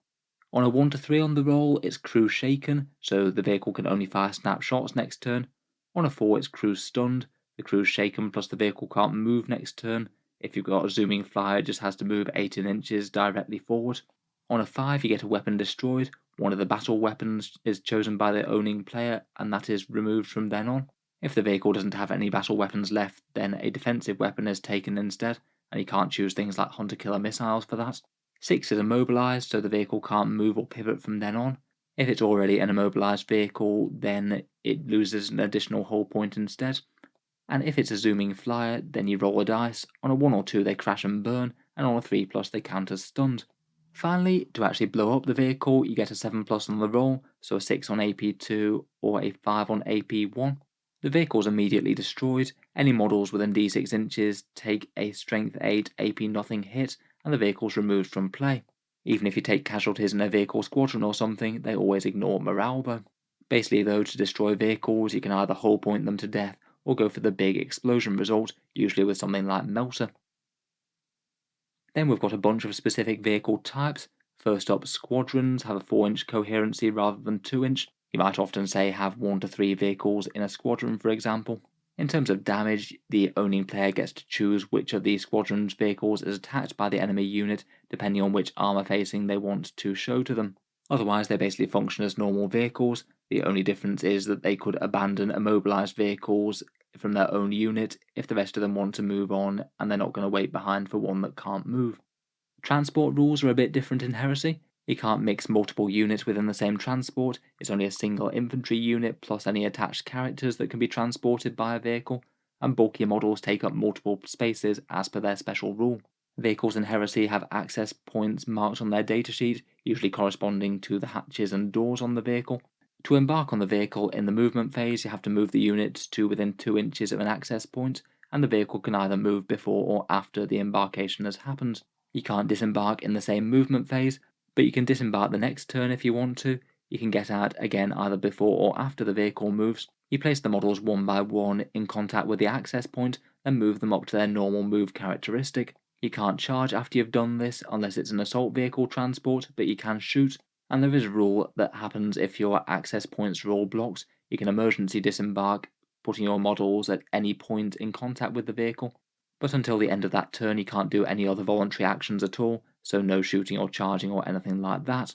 On a 1 to 3 on the roll, it's crew shaken, so the vehicle can only fire snapshots next turn. On a 4, it's crew stunned. The crew's shaken plus the vehicle can't move next turn. If you've got a zooming flyer, it just has to move 18 inches directly forward. On a 5, you get a weapon destroyed. One of the battle weapons is chosen by the owning player, and that is removed from then on. If the vehicle doesn't have any battle weapons left, then a defensive weapon is taken instead, and you can't choose things like hunter-killer missiles for that. 6 is immobilized, so the vehicle can't move or pivot from then on. If it's already an immobilized vehicle, then it loses an additional hull point instead. And if it's a zooming flyer, then you roll a dice. On a 1 or 2 they crash and burn, and on a 3+ they count as stunned. Finally, to actually blow up the vehicle, you get a 7+ on the roll, so a 6 on AP2 or a 5 on AP1. The vehicle is immediately destroyed. Any models within d6 inches take a strength 8 AP nothing hit, and the vehicle's removed from play. Even if you take casualties in a vehicle squadron or something, they always ignore morale though. Basically though, to destroy vehicles, you can either hull point them to death, or go for the big explosion result, usually with something like Melter. Then we've got a bunch of specific vehicle types. First up, squadrons have a 4-inch coherency rather than 2-inch. You might often say have 1 to 3 vehicles in a squadron, for example. In terms of damage, the owning player gets to choose which of these squadron's vehicles is attacked by the enemy unit, depending on which armor facing they want to show to them. Otherwise, they basically function as normal vehicles. The only difference is that they could abandon immobilized vehicles from their own unit if the rest of them want to move on, and they're not going to wait behind for one that can't move. Transport rules are a bit different in Heresy. You can't mix multiple units within the same transport. It's only a single infantry unit plus any attached characters that can be transported by a vehicle, and bulkier models take up multiple spaces as per their special rule. Vehicles in Heresy have access points marked on their datasheet, usually corresponding to the hatches and doors on the vehicle. To embark on the vehicle in the movement phase, you have to move the unit to within 2 inches of an access point, and the vehicle can either move before or after the embarkation has happened. You can't disembark in the same movement phase, but you can disembark the next turn if you want to. You can get out again either before or after the vehicle moves. You place the models one by one in contact with the access point and move them up to their normal move characteristic. You can't charge after you've done this unless it's an assault vehicle transport, but you can shoot. And there is a rule that happens if your access points are all blocked. You can emergency disembark, putting your models at any point in contact with the vehicle. But until the end of that turn you can't do any other voluntary actions at all, so no shooting or charging or anything like that.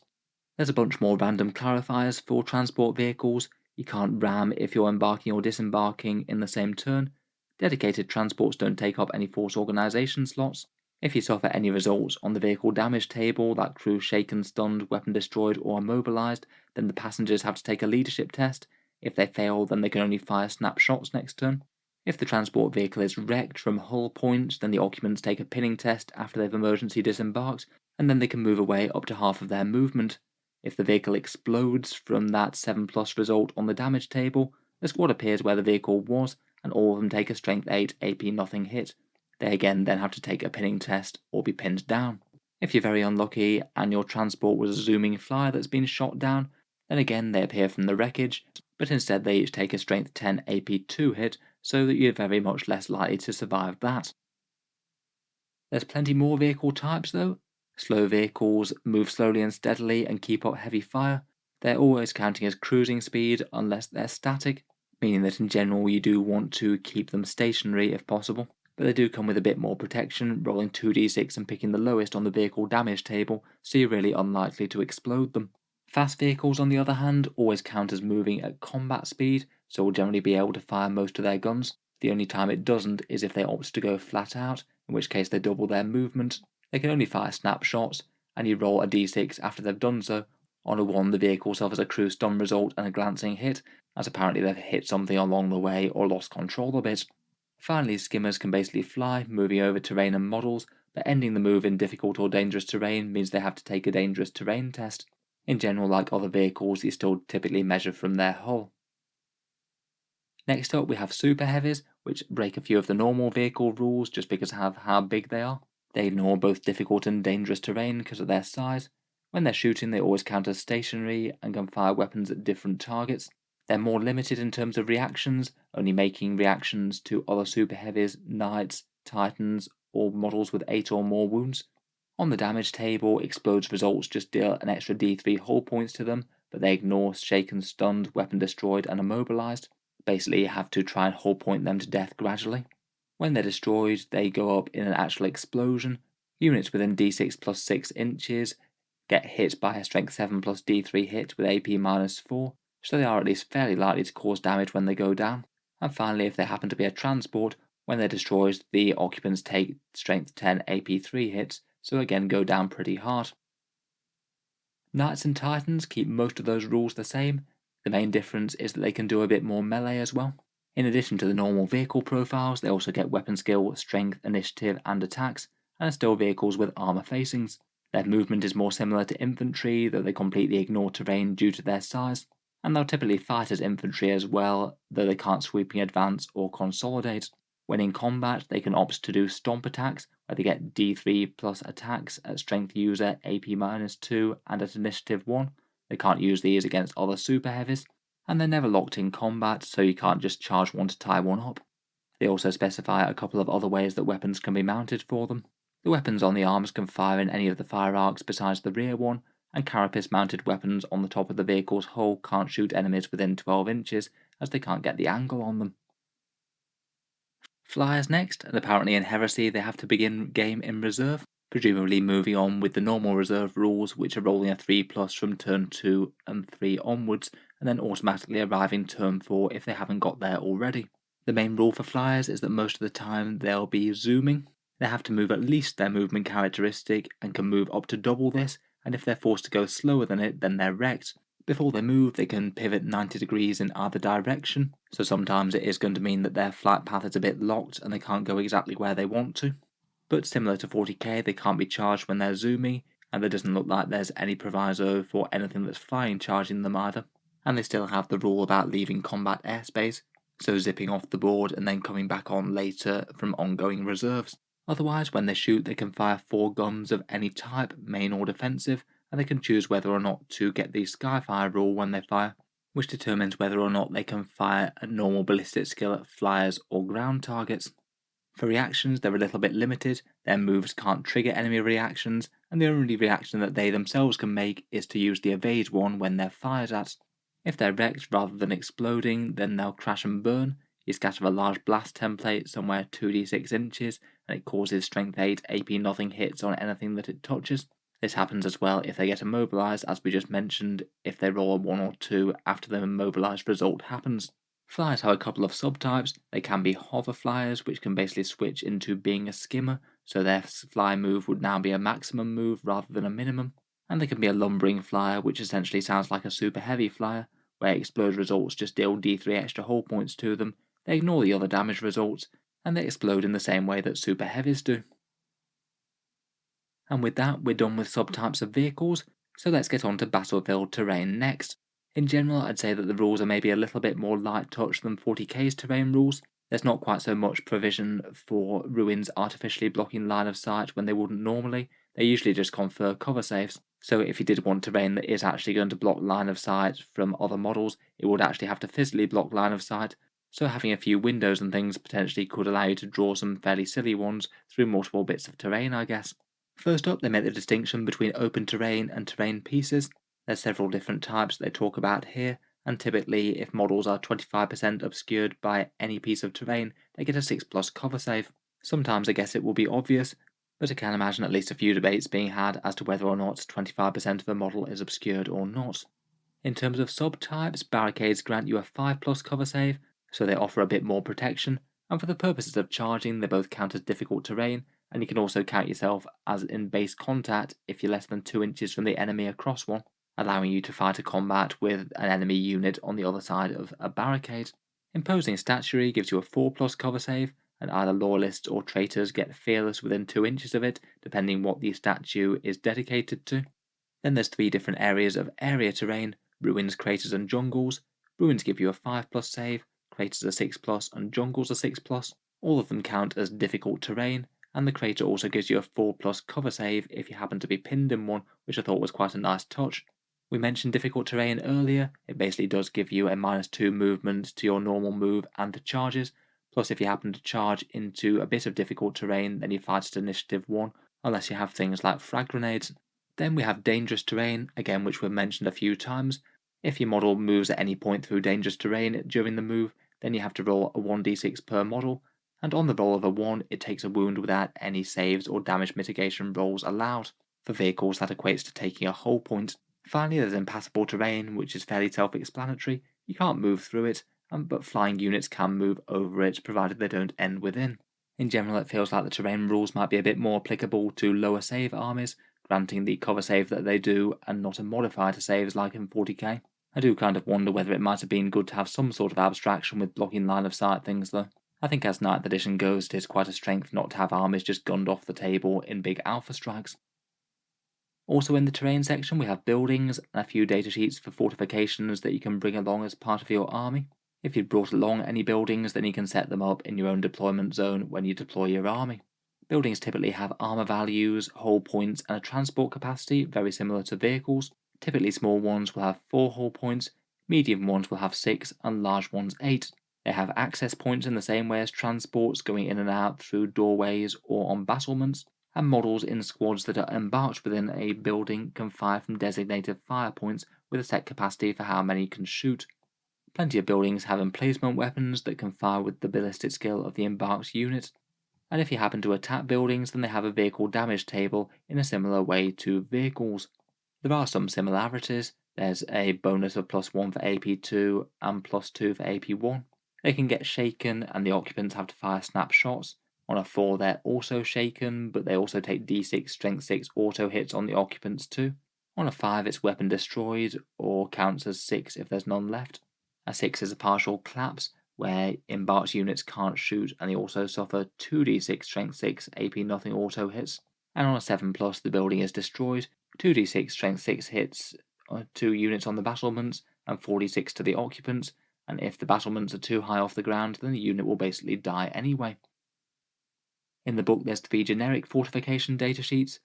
There's a bunch more random clarifiers for transport vehicles. You can't ram if you're embarking or disembarking in the same turn. Dedicated transports don't take up any force organisation slots. If you suffer any results on the vehicle damage table, like crew shaken, stunned, weapon destroyed, or immobilized, then the passengers have to take a leadership test. If they fail, then they can only fire snapshots next turn. If the transport vehicle is wrecked from hull points, then the occupants take a pinning test after they've emergency disembarked, and then they can move away up to half of their movement. If the vehicle explodes from that 7+ result on the damage table, the squad appears where the vehicle was, and all of them take a strength 8 AP nothing hit. They again then have to take a pinning test or be pinned down. If you're very unlucky and your transport was a zooming flyer that's been shot down, then again they appear from the wreckage, but instead they each take a strength 10 AP2 hit, so that you're very much less likely to survive that. There's plenty more vehicle types though. Slow vehicles move slowly and steadily and keep up heavy fire. They're always counting as cruising speed unless they're static, meaning that in general you do want to keep them stationary if possible. But they do come with a bit more protection, rolling 2d6 and picking the lowest on the vehicle damage table, so you're really unlikely to explode them. Fast vehicles, on the other hand, always count as moving at combat speed, so will generally be able to fire most of their guns. The only time it doesn't is if they opt to go flat out, in which case they double their movement. They can only fire snapshots, and you roll a d6 after they've done so. On a 1, the vehicle suffers a crew stun result and a glancing hit, as apparently they've hit something along the way or lost control of it. Finally, skimmers can basically fly, moving over terrain and models, but ending the move in difficult or dangerous terrain means they have to take a dangerous terrain test. In general, like other vehicles, you still typically measure from their hull. Next up, we have super heavies, which break a few of the normal vehicle rules just because of how big they are. They ignore both difficult and dangerous terrain because of their size. When they're shooting, they always count as stationary and can fire weapons at different targets. They're more limited in terms of reactions, only making reactions to other super heavies, knights, titans, or models with 8 or more wounds. On the damage table, explodes results just deal an extra d3 hull points to them, but they ignore shaken, stunned, weapon destroyed, and immobilized. Basically, you have to try and hull point them to death gradually. When they're destroyed, they go up in an actual explosion. Units within d6 plus 6 inches get hit by a strength 7 plus d3 hit with AP minus 4, so they are at least fairly likely to cause damage when they go down. And finally, if they happen to be a transport, when they're destroyed, the occupants take strength 10 AP3 hits, so again go down pretty hard. Knights and Titans keep most of those rules the same. The main difference is that they can do a bit more melee as well. In addition to the normal vehicle profiles, they also get weapon skill, strength, initiative, and attacks, and are still vehicles with armor facings. Their movement is more similar to infantry, though they completely ignore terrain due to their size, and they'll typically fight as infantry as well, though they can't sweeping advance or consolidate. When in combat, they can opt to do stomp attacks, where they get d3 plus attacks at strength user, AP minus 2, and at initiative 1. They can't use these against other super heavies, and they're never locked in combat, so you can't just charge one to tie one up. They also specify a couple of other ways that weapons can be mounted for them. The weapons on the arms can fire in any of the fire arcs besides the rear one, and carapace-mounted weapons on the top of the vehicle's hull can't shoot enemies within 12 inches, as they can't get the angle on them. Flyers next, and apparently in Heresy they have to begin game in reserve, presumably moving on with the normal reserve rules, which are rolling a 3+ from turn 2 and 3 onwards, and then automatically arriving turn 4 if they haven't got there already. The main rule for flyers is that most of the time they'll be zooming. They have to move at least their movement characteristic and can move up to double this, and if they're forced to go slower than it, then they're wrecked. Before they move, they can pivot 90 degrees in either direction, so sometimes it is going to mean that their flight path is a bit locked and they can't go exactly where they want to. But similar to 40k, they can't be charged when they're zooming, and there doesn't look like there's any proviso for anything that's flying charging them either. And they still have the rule about leaving combat airspace, so zipping off the board and then coming back on later from ongoing reserves. Otherwise, when they shoot, they can fire 4 guns of any type, main or defensive, and they can choose whether or not to get the Skyfire rule when they fire, which determines whether or not they can fire a normal ballistic skill at flyers or ground targets. For reactions, they're a little bit limited. Their moves can't trigger enemy reactions, and the only reaction that they themselves can make is to use the evade one when they're fired at. If they're wrecked rather than exploding, then they'll crash and burn. You scatter a large blast template somewhere 2d6 inches, and it causes strength 8 AP nothing hits on anything that it touches. This happens as well if they get immobilized, as we just mentioned, if they roll a 1 or 2 after the immobilized result happens. Flyers have a couple of subtypes. They can be hover flyers, which can basically switch into being a skimmer, so their fly move would now be a maximum move rather than a minimum. And they can be a lumbering flyer, which essentially sounds like a super heavy flyer, where explode results just deal d3 extra hull points to them, they ignore the other damage results, and they explode in the same way that super heavies do. And with that, we're done with subtypes of vehicles, so let's get on to battlefield terrain next. In general, I'd say that the rules are maybe a little bit more light touch than 40k's terrain rules. There's not quite so much provision for ruins artificially blocking line of sight when they wouldn't normally. They usually just confer cover saves. So if you did want terrain that is actually going to block line of sight from other models, it would actually have to physically block line of sight. So having a few windows and things potentially could allow you to draw some fairly silly ones through multiple bits of terrain, I guess. First up, they make the distinction between open terrain and terrain pieces. There's several different types they talk about here, and typically if models are 25% obscured by any piece of terrain, they get a 6+ cover save. Sometimes I guess it will be obvious, but I can imagine at least a few debates being had as to whether or not 25% of a model is obscured or not. In terms of subtypes, barricades grant you a 5+ cover save, so they offer a bit more protection, and for the purposes of charging, they both count as difficult terrain, and you can also count yourself as in base contact if you're less than 2 inches from the enemy across one, allowing you to fight a combat with an enemy unit on the other side of a barricade. Imposing statuary gives you a 4+ cover save, and either loyalists or traitors get fearless within 2 inches of it, depending what the statue is dedicated to. Then there's 3 different areas of area terrain: ruins, craters, and jungles. Ruins give you a 5+ save, craters a 6+, and jungles a 6+. All of them count as difficult terrain, and the crater also gives you a 4+ cover save if you happen to be pinned in one, which I thought was quite a nice touch. We mentioned difficult terrain earlier. It basically does give you a -2 movement to your normal move and to charges, plus if you happen to charge into a bit of difficult terrain, then you fight at initiative 1, unless you have things like frag grenades. Then we have dangerous terrain, again which we've mentioned a few times. If your model moves at any point through dangerous terrain during the move, then you have to roll a 1d6 per model, and on the roll of a 1, it takes a wound without any saves or damage mitigation rolls allowed. For vehicles, that equates to taking a hull point. Finally, there's impassable terrain, which is fairly self-explanatory. You can't move through it, but flying units can move over it, provided they don't end within. In general, it feels like the terrain rules might be a bit more applicable to lower save armies, granting the cover save that they do, and not a modifier to saves like in 40k. I do kind of wonder whether it might have been good to have some sort of abstraction with blocking line of sight things though. I think as 9th edition goes, it is quite a strength not to have armies just gunned off the table in big alpha strikes. Also in the terrain section we have buildings and a few datasheets for fortifications that you can bring along as part of your army. If you've brought along any buildings, then you can set them up in your own deployment zone when you deploy your army. Buildings typically have armor values, hull points, and a transport capacity very similar to vehicles. Typically small ones will have 4 hull points, medium ones will have 6, and large ones 8. They have access points in the same way as transports, going in and out through doorways or on battlements, and models in squads that are embarked within a building can fire from designated fire points with a set capacity for how many can shoot. Plenty of buildings have emplacement weapons that can fire with the ballistic skill of the embarked unit, and if you happen to attack buildings, then they have a vehicle damage table in a similar way to vehicles. There are some similarities. There's a bonus of +1 for AP2 and +2 for AP1. They can get shaken, and the occupants have to fire snapshots. On a 4 they're also shaken, but they also take D6 strength 6 auto hits on the occupants too. On a 5 it's weapon destroyed, or counts as 6 if there's none left. A 6 is a partial collapse, where embarked units can't shoot, and they also suffer 2d6 strength 6 AP nothing auto hits. And on a 7+, the building is destroyed, 2d6 strength 6 hits 2 units on the battlements, and 4d6 to the occupants, and if the battlements are too high off the ground, then the unit will basically die anyway. In the book there's 3 generic fortification datasheets: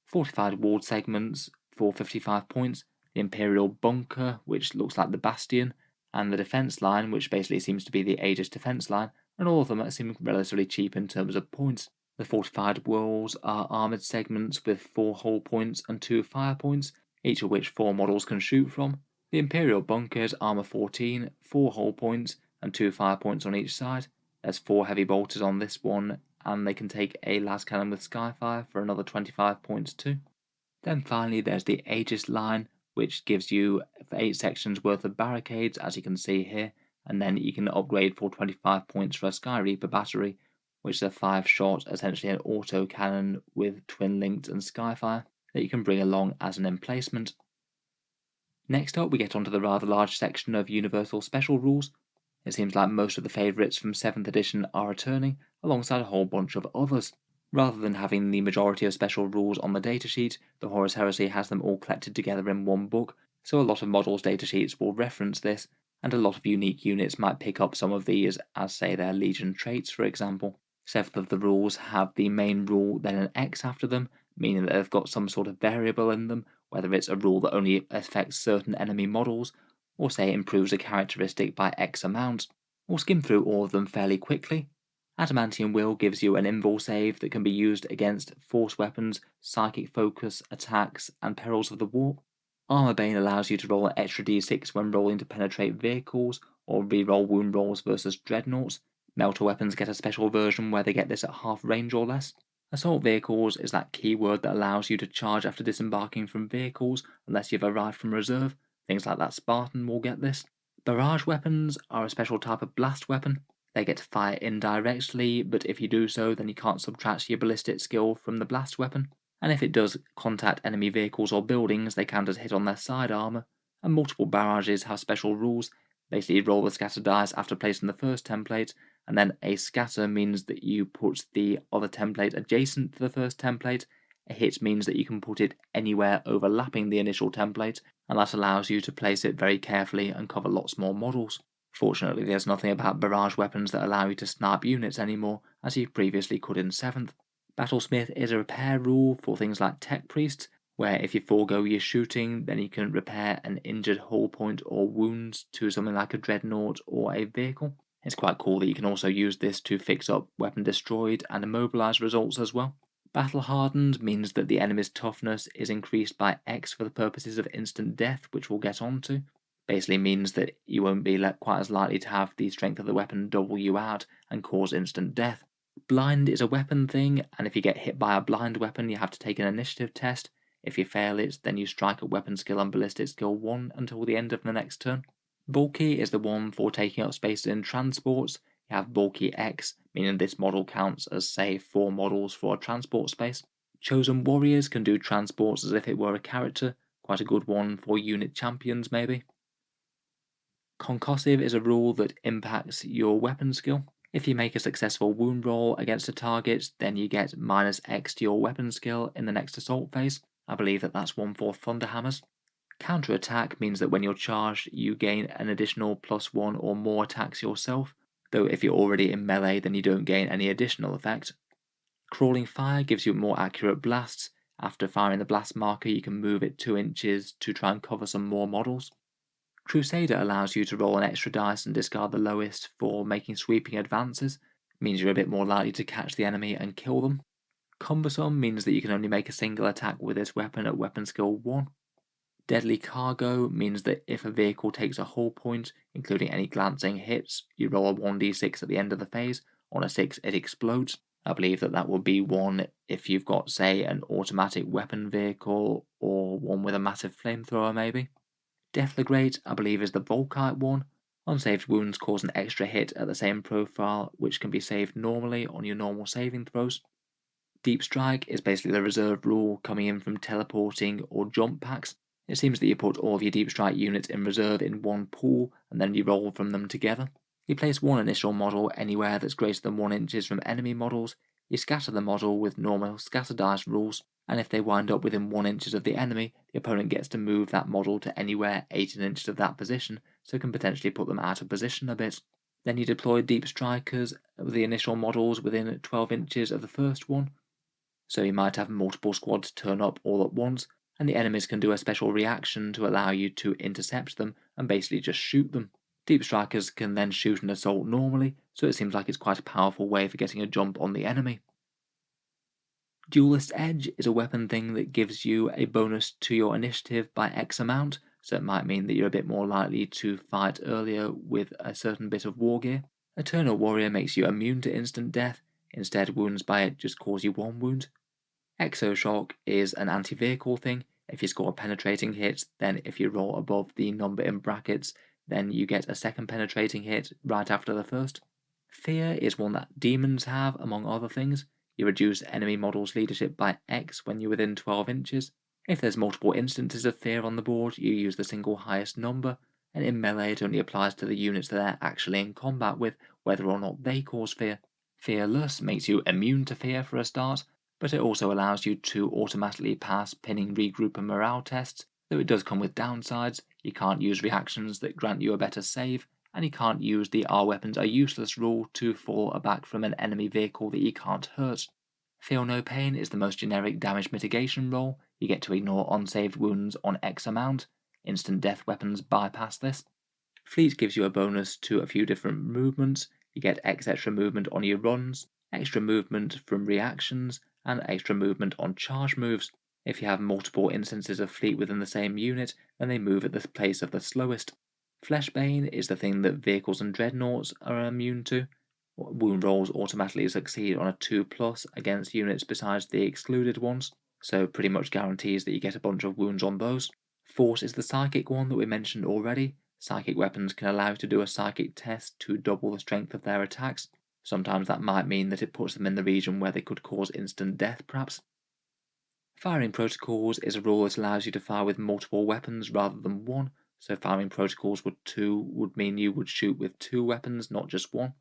fortified walled segments for 55 points, the Imperial Bunker, which looks like the Bastion, and the defense line, which basically seems to be the Aegis defense line, and all of them seem relatively cheap in terms of points. The fortified walls are armoured segments with 4 hull points and 2 fire points, each of which 4 models can shoot from. The Imperial Bunkers armour 14, 4 hull points, and 2 fire points on each side. There's 4 heavy bolters on this one, and they can take a las cannon with Skyfire for another 25 points too. Then finally there's the Aegis line, which gives you 8 sections worth of barricades, as you can see here, and then you can upgrade for 25 points for a Sky Reaper battery, which is a 5-shot, essentially an auto-cannon with twin-linked and skyfire that you can bring along as an emplacement. Next up, we get onto the rather large section of Universal Special Rules. It seems like most of the favourites from 7th edition are returning, alongside a whole bunch of others. Rather than having the majority of special rules on the datasheet, the Horus Heresy has them all collected together in one book, so a lot of models' datasheets will reference this, and a lot of unique units might pick up some of these as, say, their Legion traits, for example. 7th of the rules have the main rule, then an X after them, meaning that they've got some sort of variable in them, whether it's a rule that only affects certain enemy models, or say improves a characteristic by X amount. We'll skim through all of them fairly quickly. Adamantium Will gives you an invul save that can be used against force weapons, psychic focus, attacks, and perils of the warp. Armor Bane allows you to roll an extra d6 when rolling to penetrate vehicles, or reroll wound rolls versus dreadnoughts. Melter weapons get a special version where they get this at half range or less. Assault vehicles is that keyword that allows you to charge after disembarking from vehicles unless you've arrived from reserve. Things like that Spartan will get this. Barrage weapons are a special type of blast weapon. They get to fire indirectly, but if you do so, then you can't subtract your ballistic skill from the blast weapon. And if it does contact enemy vehicles or buildings, they count as hit on their side armor. And multiple barrages have special rules. Basically, you roll the scatter dice after placing the first template, and then a scatter means that you put the other template adjacent to the first template. A hit means that you can put it anywhere overlapping the initial template, and that allows you to place it very carefully and cover lots more models. Fortunately, there's nothing about barrage weapons that allow you to snipe units anymore, as you previously could in 7th. Battlesmith is a repair rule for things like Tech Priest, where if you forego your shooting, then you can repair an injured hull point or wounds to something like a dreadnought or a vehicle. It's quite cool that you can also use this to fix up weapon destroyed and immobilized results as well. Battle Hardened means that the enemy's toughness is increased by X for the purposes of instant death, which we'll get onto. Basically means that you won't be quite as likely to have the strength of the weapon double you out and cause instant death. Blind is a weapon thing, and if you get hit by a blind weapon, you have to take an initiative test. If you fail it, then you strike at weapon skill and ballistic skill 1 until the end of the next turn. Bulky is the one for taking up space in transports. You have Bulky X, meaning this model counts as, say, 4 models for a transport space. Chosen Warriors can do transports as if it were a character, quite a good one for unit champions maybe. Concussive is a rule that impacts your weapon skill. If you make a successful wound roll against a target, then you get -X to your weapon skill in the next assault phase. I believe that that's one for Thunderhammers. Counter-attack means that when you're charged, you gain an additional +1 or more attacks yourself, though if you're already in melee, then you don't gain any additional effect. Crawling Fire gives you more accurate blasts. After firing the blast marker, you can move it 2 inches to try and cover some more models. Crusader allows you to roll an extra dice and discard the lowest for making sweeping advances. It means you're a bit more likely to catch the enemy and kill them. Cumbersome means that you can only make a single attack with this weapon at weapon skill 1. Deadly Cargo means that if a vehicle takes a hull point, including any glancing hits, you roll a 1d6 at the end of the phase. On a 6, it explodes. I believe that will be one if you've got, say, an automatic weapon vehicle or one with a massive flamethrower maybe. Deflagrate, I believe, is the Volkite one. Unsaved wounds cause an extra hit at the same profile, which can be saved normally on your normal saving throws. Deep Strike is basically the reserve rule coming in from teleporting or jump packs. It seems that you put all of your Deep Strike units in reserve in one pool, and then you roll from them together. You place one initial model anywhere that's greater than 1 inches from enemy models. You scatter the model with normal scatter dice rules, and if they wind up within 1 inches of the enemy, the opponent gets to move that model to anywhere 18 inches of that position, so can potentially put them out of position a bit. Then you deploy Deep Strikers with the initial models within 12 inches of the first one, so you might have multiple squads turn up all at once, and the enemies can do a special reaction to allow you to intercept them and basically just shoot them. Deep Strikers can then shoot an assault normally, so it seems like it's quite a powerful way for getting a jump on the enemy. Duelist Edge is a weapon thing that gives you a bonus to your initiative by X amount, so it might mean that you're a bit more likely to fight earlier with a certain bit of war gear. Eternal Warrior makes you immune to instant death, instead wounds by it just cause you 1 wound. Exoshock is an anti-vehicle thing. If you score penetrating hits, then if you roll above the number in brackets, then you get a second penetrating hit right after the first. Fear is one that demons have, among other things. You reduce enemy models' leadership by X when you're within 12 inches. If there's multiple instances of fear on the board, you use the single highest number, and in melee it only applies to the units that they're actually in combat with, whether or not they cause fear. Fearless makes you immune to fear for a start, but it also allows you to automatically pass pinning, regroup, and morale tests, though it does come with downsides. You can't use reactions that grant you a better save, and you can't use the "our weapons are useless" rule to fall aback from an enemy vehicle that you can't hurt. Feel no pain is the most generic damage mitigation role. You get to ignore unsaved wounds on X amount. Instant death weapons bypass this. Fleet gives you a bonus to a few different movements. You get X extra movement on your runs, extra movement from reactions, and extra movement on charge moves. If you have multiple instances of fleet within the same unit, then they move at the pace of the slowest. Fleshbane is the thing that vehicles and dreadnoughts are immune to. Wound rolls automatically succeed on a 2+ against units besides the excluded ones, so pretty much guarantees that you get a bunch of wounds on those. Force is the psychic one that we mentioned already. Psychic weapons can allow you to do a psychic test to double the strength of their attacks. Sometimes that might mean that it puts them in the region where they could cause instant death, perhaps. Firing protocols is a rule that allows you to fire with multiple weapons rather than one, so firing protocols with 2 would mean you would shoot with 2 weapons, not just one.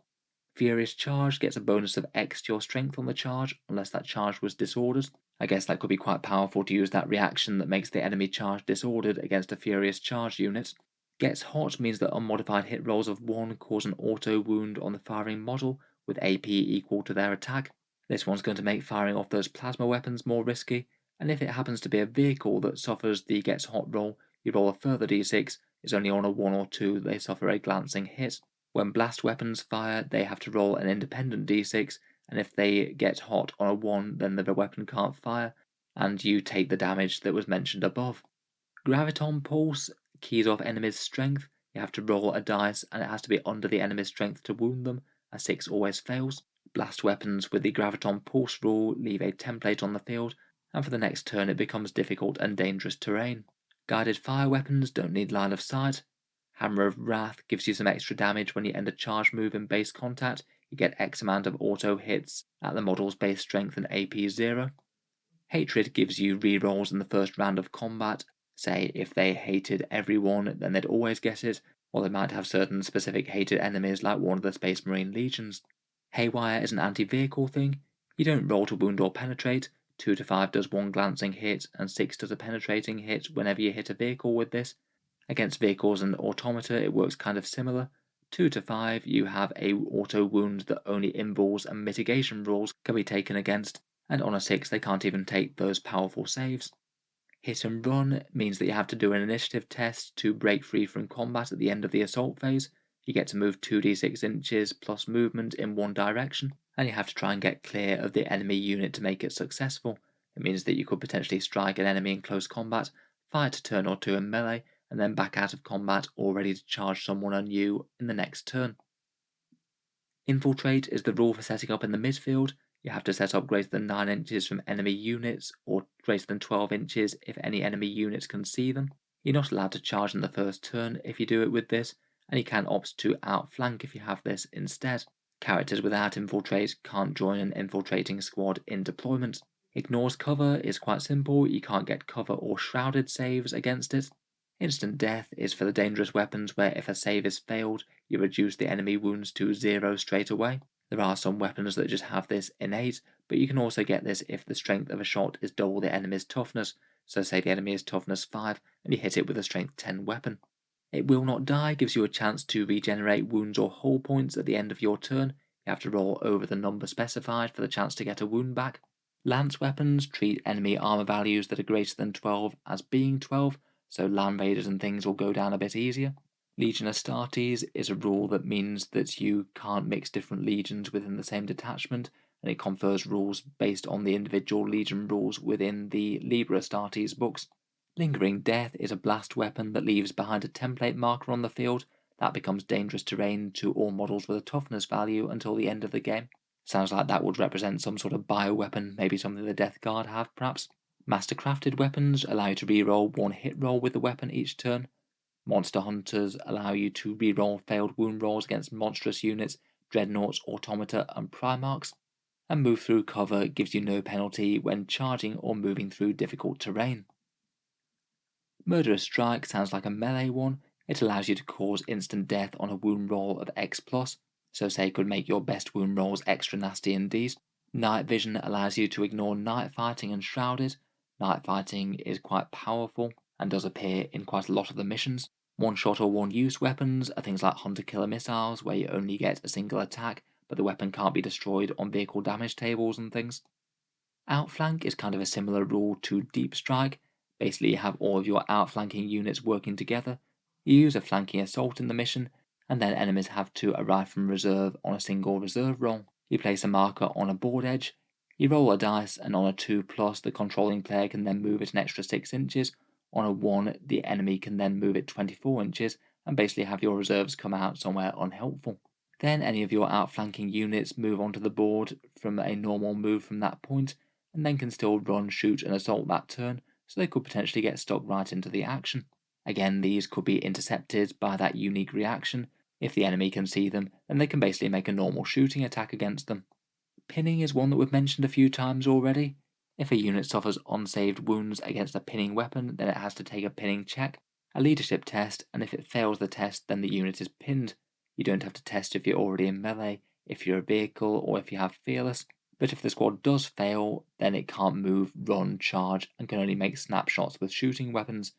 Furious Charge gets a bonus of X to your strength on the charge, unless that charge was disordered. I guess that could be quite powerful to use that reaction that makes the enemy charge disordered against a Furious Charge unit. Gets Hot means that unmodified hit rolls of 1 cause an auto wound on the firing model, with AP equal to their attack. This one's going to make firing off those plasma weapons more risky, and if it happens to be a vehicle that suffers the Gets Hot roll, you roll a further d6, it's only on a 1 or 2 they suffer a glancing hit. When blast weapons fire, they have to roll an independent d6, and if they get hot on a 1, then the weapon can't fire, and you take the damage that was mentioned above. Graviton Pulse keys off enemies' strength. You have to roll a dice, and it has to be under the enemy's strength to wound them. A 6 always fails. Blast weapons with the Graviton Pulse rule leave a template on the field, and for the next turn it becomes difficult and dangerous terrain. Guided fire weapons don't need line of sight. Hammer of Wrath gives you some extra damage when you end a charge move in base contact. You get X amount of auto hits at the model's base strength and AP 0. Hatred gives you rerolls in the first round of combat. Say, if they hated everyone, then they'd always get it, or they might have certain specific hated enemies like one of the Space Marine legions. Haywire is an anti-vehicle thing. You don't roll to wound or penetrate. 2 to 5 does 1 glancing hit, and 6 does a penetrating hit whenever you hit a vehicle with this. Against vehicles and automata it works kind of similar. 2 to 5 you have a auto wound that only invuls and mitigation rules can be taken against, and on a 6 they can't even take those powerful saves. Hit and run means that you have to do an initiative test to break free from combat at the end of the assault phase. You get to move 2d6 inches plus movement in one direction, and you have to try and get clear of the enemy unit to make it successful. It means that you could potentially strike an enemy in close combat, fight a turn or 2 in melee, and then back out of combat all ready to charge someone on you in the next turn. Infiltrate is the rule for setting up in the midfield. You have to set up greater than 9 inches from enemy units, or greater than 12 inches if any enemy units can see them. You're not allowed to charge in the first turn if you do it with this, and you can opt to outflank if you have this instead. Characters without Infiltrate can't join an infiltrating squad in deployment. Ignores cover is quite simple, you can't get cover or shrouded saves against it. Instant Death is for the dangerous weapons where if a save is failed, you reduce the enemy wounds to 0 straight away. There are some weapons that just have this innate, but you can also get this if the strength of a shot is double the enemy's toughness, so say the enemy is toughness 5 and you hit it with a strength 10 weapon. It Will Not Die gives you a chance to regenerate wounds or hull points at the end of your turn. You have to roll over the number specified for the chance to get a wound back. Lance weapons treat enemy armor values that are greater than 12 as being 12, so land raiders and things will go down a bit easier. Legion Astartes is a rule that means that you can't mix different legions within the same detachment, and it confers rules based on the individual legion rules within the Liber Astartes books. Lingering Death is a blast weapon that leaves behind a template marker on the field. That becomes dangerous terrain to all models with a toughness value until the end of the game. Sounds like that would represent some sort of bioweapon, maybe something the Death Guard have perhaps. Mastercrafted weapons allow you to reroll 1 hit roll with the weapon each turn. Monster Hunters allow you to reroll failed wound rolls against monstrous units Dreadnoughts, Automata and Primarchs, and move through cover gives you no penalty when charging or moving through difficult terrain. Murderous Strike sounds like a melee one. It allows you to cause instant death on a wound roll of X+, so say could make your best wound rolls extra nasty indeed. Night Vision allows you to ignore night fighting and shrouded. Night fighting is quite powerful and does appear in quite a lot of the missions. One-shot or one-use weapons are things like Hunter-Killer missiles, where you only get a single attack, but the weapon can't be destroyed on vehicle damage tables and things. Outflank is kind of a similar rule to Deep Strike. Basically, you have all of your outflanking units working together. You use a flanking assault in the mission, and then enemies have to arrive from reserve on a single reserve roll. You place a marker on a board edge, you roll a dice, and on a 2+, the controlling player can then move it an extra 6 inches. On a 1, the enemy can then move it 24 inches, and basically have your reserves come out somewhere unhelpful. Then any of your outflanking units move onto the board from a normal move from that point, and then can still run, shoot, and assault that turn, so they could potentially get stuck right into the action. Again, these could be intercepted by that unique reaction. If the enemy can see them, then they can basically make a normal shooting attack against them. Pinning is one that we've mentioned a few times already. If a unit suffers unsaved wounds against a pinning weapon, then it has to take a pinning check, a leadership test, and if it fails the test, then the unit is pinned. You don't have to test if you're already in melee, if you're a vehicle, or if you have fearless, but if the squad does fail, then it can't move, run, charge, and can only make snapshots with shooting weapons.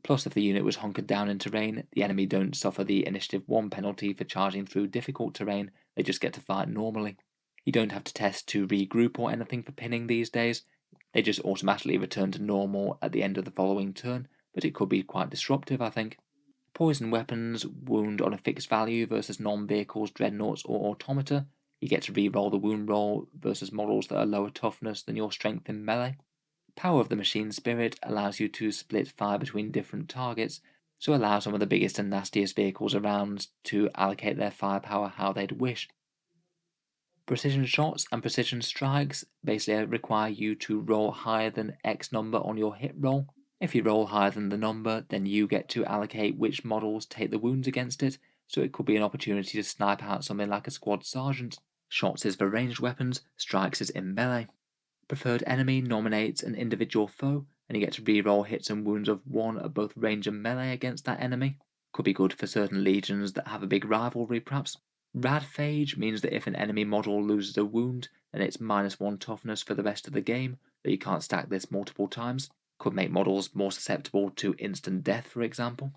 Plus, if the unit was hunkered down in terrain, the enemy don't suffer the Initiative 1 penalty for charging through difficult terrain, they just get to fight normally. You don't have to test to regroup or anything for pinning these days, they just automatically return to normal at the end of the following turn, but it could be quite disruptive, I think. Poison weapons wound on a fixed value versus non-vehicles, dreadnoughts or automata. You get to re-roll the wound roll versus models that are lower toughness than your strength in melee. Power of the Machine Spirit allows you to split fire between different targets, so allow some of the biggest and nastiest vehicles around to allocate their firepower how they'd wish. Precision shots and precision strikes basically require you to roll higher than X number on your hit roll. If you roll higher than the number, then you get to allocate which models take the wounds against it, so it could be an opportunity to snipe out something like a squad sergeant. Shots is for ranged weapons, strikes is in melee. Preferred enemy nominates an individual foe, and you get to reroll hits and wounds of 1 at both range and melee against that enemy. Could be good for certain legions that have a big rivalry perhaps. Radphage means that if an enemy model loses a wound, then it's -1 toughness for the rest of the game, though you can't stack this multiple times. Could make models more susceptible to instant death, for example.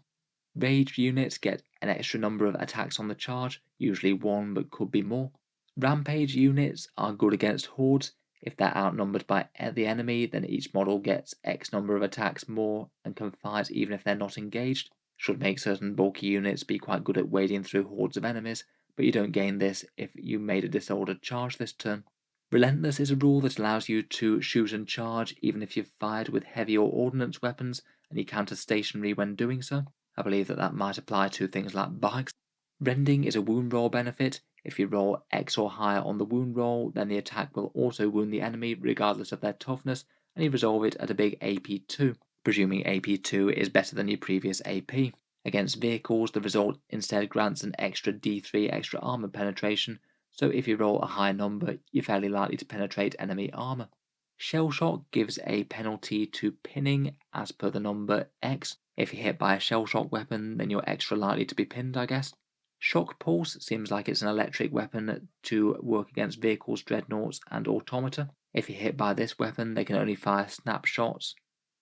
Rage units get an extra number of attacks on the charge, usually 1 but could be more. Rampage units are good against hordes. If they're outnumbered by the enemy, then each model gets X number of attacks more and can fight even if they're not engaged. Should make certain bulky units be quite good at wading through hordes of enemies, but you don't gain this if you made a disordered charge this turn. Relentless is a rule that allows you to shoot and charge even if you've fired with heavy or ordnance weapons and you counter stationary when doing so. I believe that might apply to things like bikes. Rending is a wound roll benefit. If you roll X or higher on the wound roll, then the attack will also wound the enemy regardless of their toughness, and you resolve it at a big AP2, presuming AP2 is better than your previous AP. Against vehicles, the result instead grants an extra D3 extra armor penetration, so if you roll a high number, you're fairly likely to penetrate enemy armor. Shell Shock gives a penalty to pinning as per the number X. If you're hit by a shell shock weapon, then you're extra likely to be pinned, I guess. Shock Pulse seems like it's an electric weapon to work against vehicles, dreadnoughts, and automata. If you're hit by this weapon, they can only fire snapshots.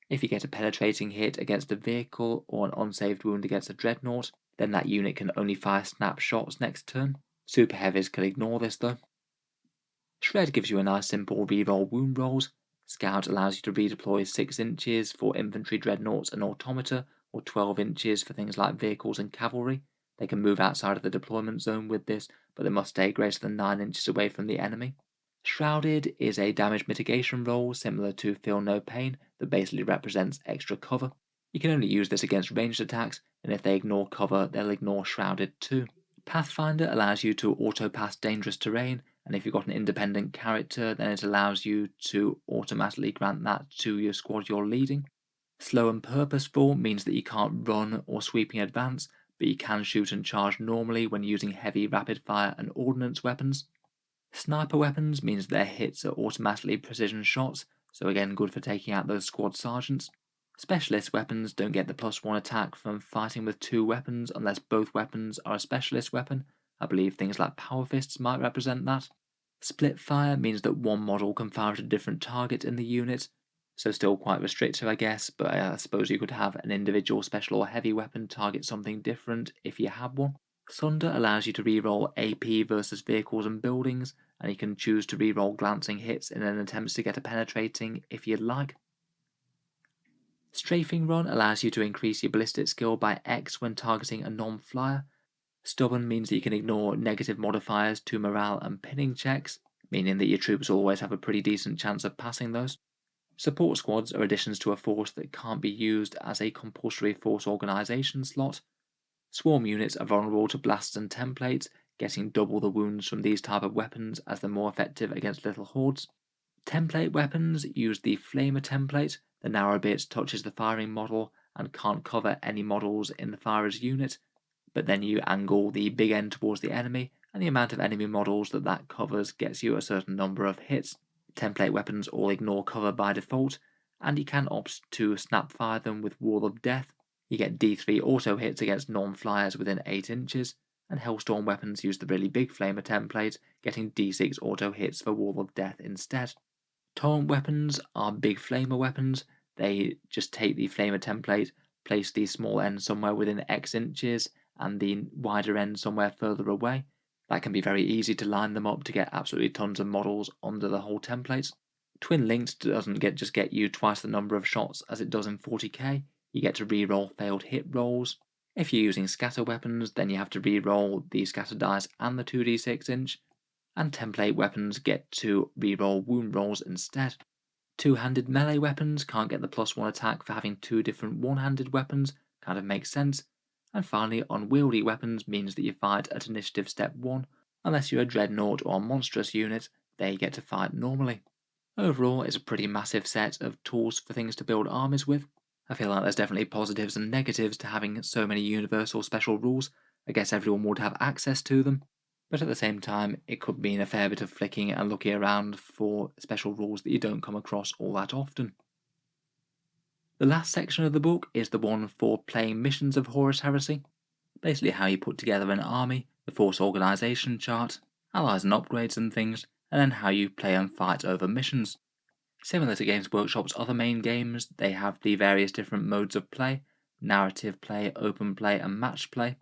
If you get a penetrating hit against a vehicle or an unsaved wound against a dreadnought, then that unit can only fire snapshots next turn. Super Heavies can ignore this though. Shred gives you a nice simple reroll wound rolls. Scout allows you to redeploy 6 inches for infantry, dreadnoughts, and automata, or 12 inches for things like vehicles and cavalry. They can move outside of the deployment zone with this, but they must stay greater than 9 inches away from the enemy. Shrouded is a damage mitigation roll similar to Feel No Pain that basically represents extra cover. You can only use this against ranged attacks, and if they ignore cover, they'll ignore Shrouded too. Pathfinder allows you to auto-pass dangerous terrain, and if you've got an independent character, then it allows you to automatically grant that to your squad you're leading. Slow and Purposeful means that you can't run or sweep in advance, but you can shoot and charge normally when using heavy rapid fire and ordnance weapons. Sniper weapons means their hits are automatically precision shots, so again good for taking out those squad sergeants. Specialist weapons don't get the +1 attack from fighting with 2 weapons unless both weapons are a specialist weapon. I believe things like power fists might represent that. Split fire means that one model can fire at a different target in the unit, so still quite restrictive I guess, but I suppose you could have an individual special or heavy weapon target something different if you have one. Sunder allows you to reroll AP versus vehicles and buildings, and you can choose to reroll glancing hits in an attempt to get a penetrating if you'd like. Strafing Run allows you to increase your ballistic skill by X when targeting a non-flyer. Stubborn means that you can ignore negative modifiers to morale and pinning checks, meaning that your troops always have a pretty decent chance of passing those. Support squads are additions to a force that can't be used as a compulsory force organization slot. Swarm units are vulnerable to blasts and templates, getting double the wounds from these type of weapons as they're more effective against little hordes. Template weapons use the Flamer template. The narrow bit touches the firing model and can't cover any models in the firer's unit, but then you angle the big end towards the enemy, and the amount of enemy models that covers gets you a certain number of hits. Template weapons all ignore cover by default, and you can opt to snap fire them with Wall of Death. You get D3 auto hits against non-flyers within 8 inches, and Hellstorm weapons use the really big Flamer template, getting D6 auto hits for Wall of Death instead. Torrent weapons are big Flamer weapons. They just take the Flamer template, place the small end somewhere within X inches, and the wider end somewhere further away. That can be very easy to line them up to get absolutely tons of models under the whole templates. Twin Linked doesn't just get you twice the number of shots as it does in 40k. You get to reroll failed hit rolls. If you're using scatter weapons, then you have to reroll the scatter dice and the 2d6 inch, and template weapons get to reroll wound rolls instead. Two-handed melee weapons can't get the +1 attack for having 2 different one-handed weapons, kind of makes sense. And finally, unwieldy weapons means that you fight at initiative step 1, unless you're a dreadnought or a monstrous unit, they get to fight normally. Overall, it's a pretty massive set of tools for things to build armies with. I feel like there's definitely positives and negatives to having so many universal special rules. I guess everyone would have access to them, but at the same time, it could mean a fair bit of flicking and looking around for special rules that you don't come across all that often. The last section of the book is the one for playing missions of Horus Heresy, basically how you put together an army, the force organisation chart, allies and upgrades and things, and then how you play and fight over missions. Similar to Games Workshop's other main games, they have the various different modes of play: narrative play, open play, and match play.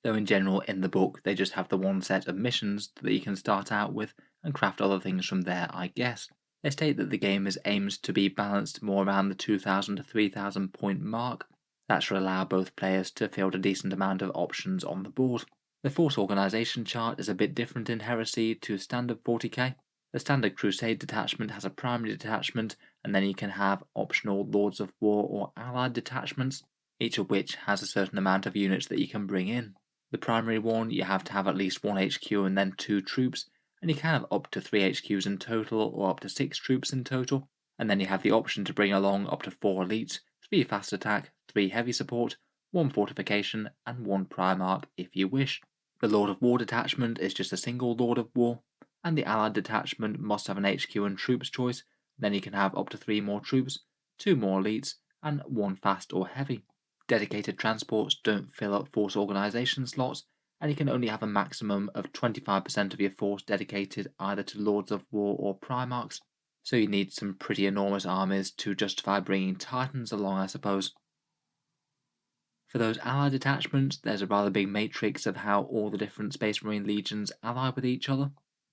Though in general, in the book, they just have the one set of missions that you can start out with and craft other things from there, I guess. They state that the game is aimed to be balanced more around the 2,000 to 3,000 point mark. That should allow both players to field a decent amount of options on the board. The force organisation chart is a bit different in Heresy to standard 40k. The standard Crusade detachment has a primary detachment, and then you can have optional Lords of War or Allied detachments, each of which has a certain amount of units that you can bring in. The primary one, you have to have at least 1 HQ and then 2 troops, and you can have up to 3 HQs in total or up to 6 troops in total, and then you have the option to bring along up to 4 elites, 3 fast attack, 3 heavy support, 1 fortification, and 1 Primarch if you wish. The Lord of War detachment is just a single Lord of War, and the Allied detachment must have an HQ and troops choice. Then you can have up to 3 more troops, 2 more elites, and 1 fast or heavy. Dedicated transports don't fill up force organisation slots, and you can only have a maximum of 25% of your force dedicated either to Lords of War or Primarchs, so you need some pretty enormous armies to justify bringing Titans along, I suppose. For those Allied detachments, there's a rather big matrix of how all the different Space Marine legions ally with each other.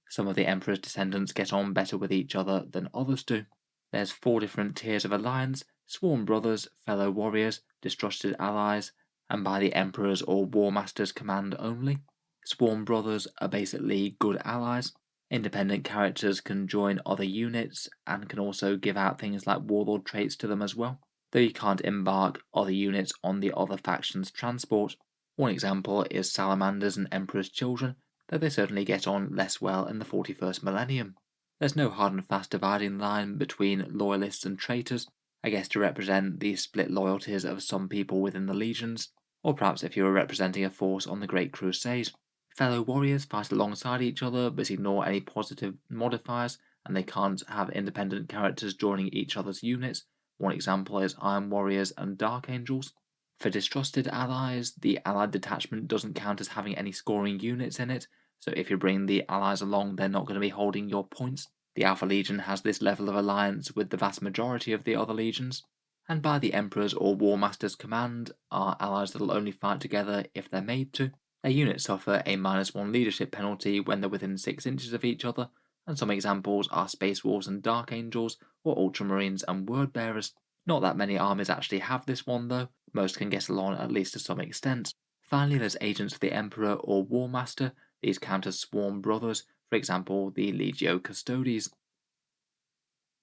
Some of the Emperor's descendants get on better with each other than others do. There's 4 different tiers of alliance: Sworn Brothers, Fellow Warriors, Distrusted Allies, and by the Emperor's or War Master's command only. Sworn Brothers are basically good allies. Independent characters can join other units and can also give out things like warlord traits to them as well, though you can't embark other units on the other faction's transport. One example is Salamanders and Emperor's Children, though they certainly get on less well in the 41st millennium. There's no hard and fast dividing line between loyalists and traitors, I guess to represent the split loyalties of some people within the legions. Or perhaps if you were representing a force on the Great Crusade. Fellow warriors fight alongside each other but ignore any positive modifiers, and they can't have independent characters joining each other's units. One example is Iron Warriors and Dark Angels. For distrusted allies, the allied detachment doesn't count as having any scoring units in it, so if you bring the allies along, they're not going to be holding your points. The Alpha Legion has this level of alliance with the vast majority of the other legions, and by the Emperor's or War Master's command are allies that will only fight together if they're made to. Their units suffer a -1 leadership penalty when they're within 6 inches of each other, and some examples are Space Wolves and Dark Angels, or Ultramarines and Word Bearers. Not that many armies actually have this one though, most can get along at least to some extent. Finally, there's Agents of the Emperor or War Master. These count as Swarm Brothers, for example the Legio Custodes.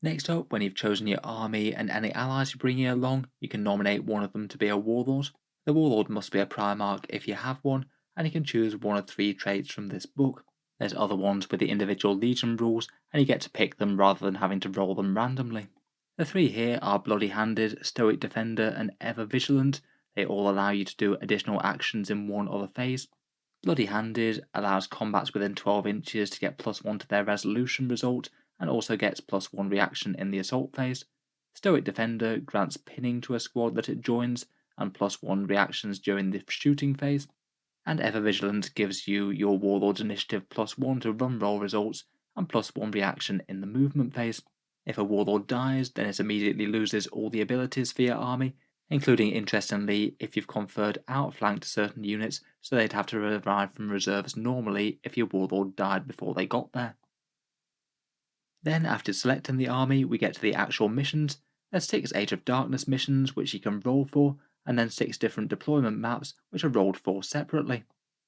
Next up, when you've chosen your army and any allies you're bringing along, you can nominate one of them to be a warlord. The warlord must be a Primarch if you have one, and you can choose one of 3 traits from this book. There's other ones with the individual legion rules, and you get to pick them rather than having to roll them randomly. The 3 here are Bloody Handed, Stoic Defender, and Ever Vigilant. They all allow you to do additional actions in one other phase. Bloody Handed allows combats within 12 inches to get +1 to their resolution result, and also gets +1 reaction in the assault phase. Stoic Defender grants pinning to a squad that it joins, and +1 reactions during the shooting phase. And Ever Vigilant gives you your Warlord's Initiative +1 to run roll results, and +1 reaction in the movement phase. If a Warlord dies, then it immediately loses all the abilities for your army, including, interestingly, if you've conferred outflanked certain units, so they'd have to revive from reserves normally if your Warlord died before they got there. Then, after selecting the army, we get to the actual missions. There's 6 Age of Darkness missions which you can roll for, and then 6 different deployment maps which are rolled for separately.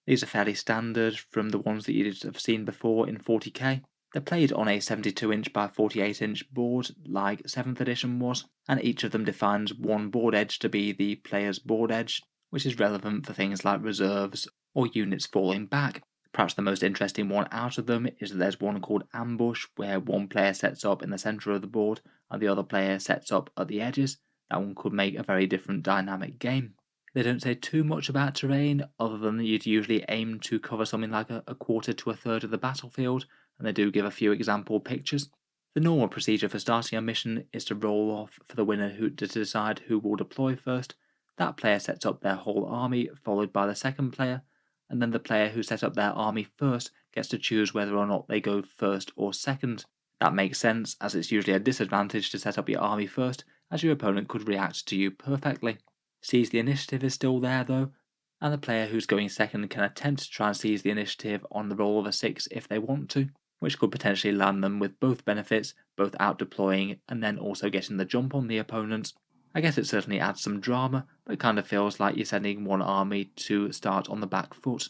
These are fairly standard from the ones that you'd have seen before in 40k. They're played on a 72-inch by 48-inch board like 7th edition was, and each of them defines one board edge to be the player's board edge, which is relevant for things like reserves or units falling back. Perhaps the most interesting one out of them is that there's one called Ambush, where one player sets up in the centre of the board and the other player sets up at the edges. That one could make a very different dynamic game. They don't say too much about terrain, other than you'd usually aim to cover something like a quarter to a third of the battlefield, and they do give a few example pictures. The normal procedure for starting a mission is to roll off for the winner to decide who will deploy first. That player sets up their whole army, followed by the second player, and then the player who set up their army first gets to choose whether or not they go first or second. That makes sense, as it's usually a disadvantage to set up your army first, as your opponent could react to you perfectly. Seize the initiative is still there though, and the player who's going second can attempt to try and seize the initiative on the roll of a 6 if they want to, which could potentially land them with both benefits, both out deploying and then also getting the jump on the opponent. I guess it certainly adds some drama, but it kind of feels like you're sending one army to start on the back foot.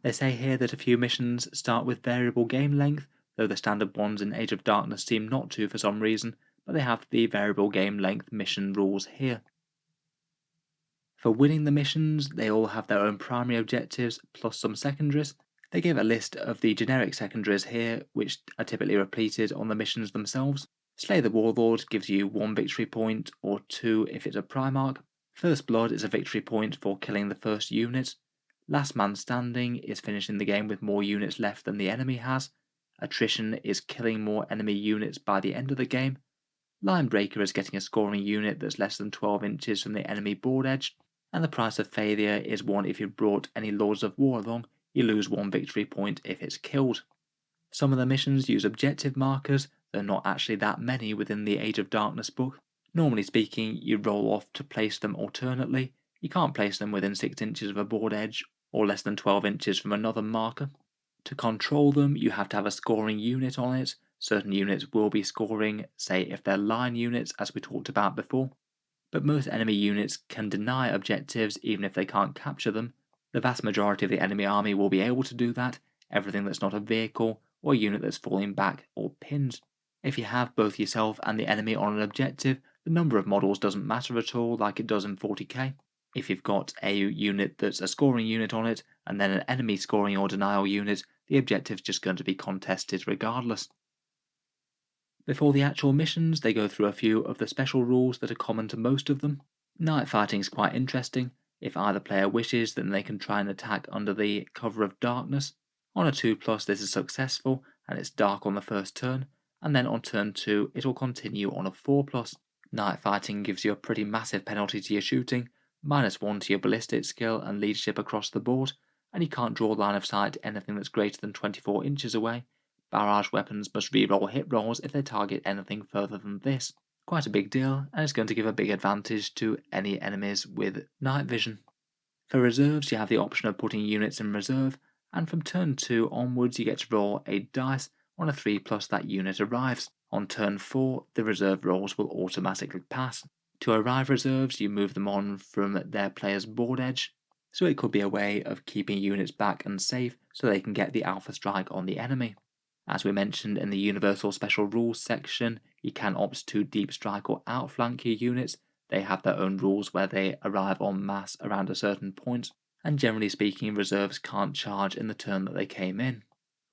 They say here that a few missions start with variable game length, though the standard ones in Age of Darkness seem not to for some reason, but they have the variable game length mission rules here. For winning the missions, they all have their own primary objectives plus some secondaries. They give a list of the generic secondaries here, which are typically repeated on the missions themselves. Slay the Warlord gives you 1 victory point, or 2 if it's a Primarch. First Blood is a victory point for killing the first unit. Last Man Standing is finishing the game with more units left than the enemy has. Attrition is killing more enemy units by the end of the game. Line Breaker is getting a scoring unit that's less than 12 inches from the enemy board edge. And the price of failure is 1 if you've brought any Lords of War along. You lose 1 victory point if it's killed. Some of the missions use objective markers, though not actually that many within the Age of Darkness book. Normally speaking, you roll off to place them alternately. You can't place them within 6 inches of a board edge, or less than 12 inches from another marker. To control them, you have to have a scoring unit on it. Certain units will be scoring, say if they're line units, as we talked about before. But most enemy units can deny objectives even if they can't capture them. The vast majority of the enemy army will be able to do that, everything that's not a vehicle or a unit that's falling back or pinned. If you have both yourself and the enemy on an objective, the number of models doesn't matter at all like it does in 40k. If you've got a unit that's a scoring unit on it, and then an enemy scoring or denial unit, the objective's just going to be contested regardless. Before the actual missions, they go through a few of the special rules that are common to most of them. Night fighting is quite interesting. If either player wishes, then they can try and attack under the cover of darkness. On a 2+, this is successful, and it's dark on the first turn, and then on turn 2 it will continue on a 4+. Night fighting gives you a pretty massive penalty to your shooting, -1 to your ballistic skill and leadership across the board, and you can't draw line of sight to anything that's greater than 24 inches away. Barrage weapons must reroll hit rolls if they target anything further than this. Quite a big deal, and it's going to give a big advantage to any enemies with night vision. For reserves, you have the option of putting units in reserve, and from turn 2 onwards you get to roll a dice. On a 3+, that unit arrives. On turn 4, the reserve rolls will automatically pass. To arrive reserves, you move them on from their player's board edge, so it could be a way of keeping units back and safe so they can get the alpha strike on the enemy. As we mentioned in the Universal Special Rules section, you can opt to deep strike or outflank your units. They have their own rules where they arrive en masse around a certain point, and generally speaking, reserves can't charge in the turn that they came in.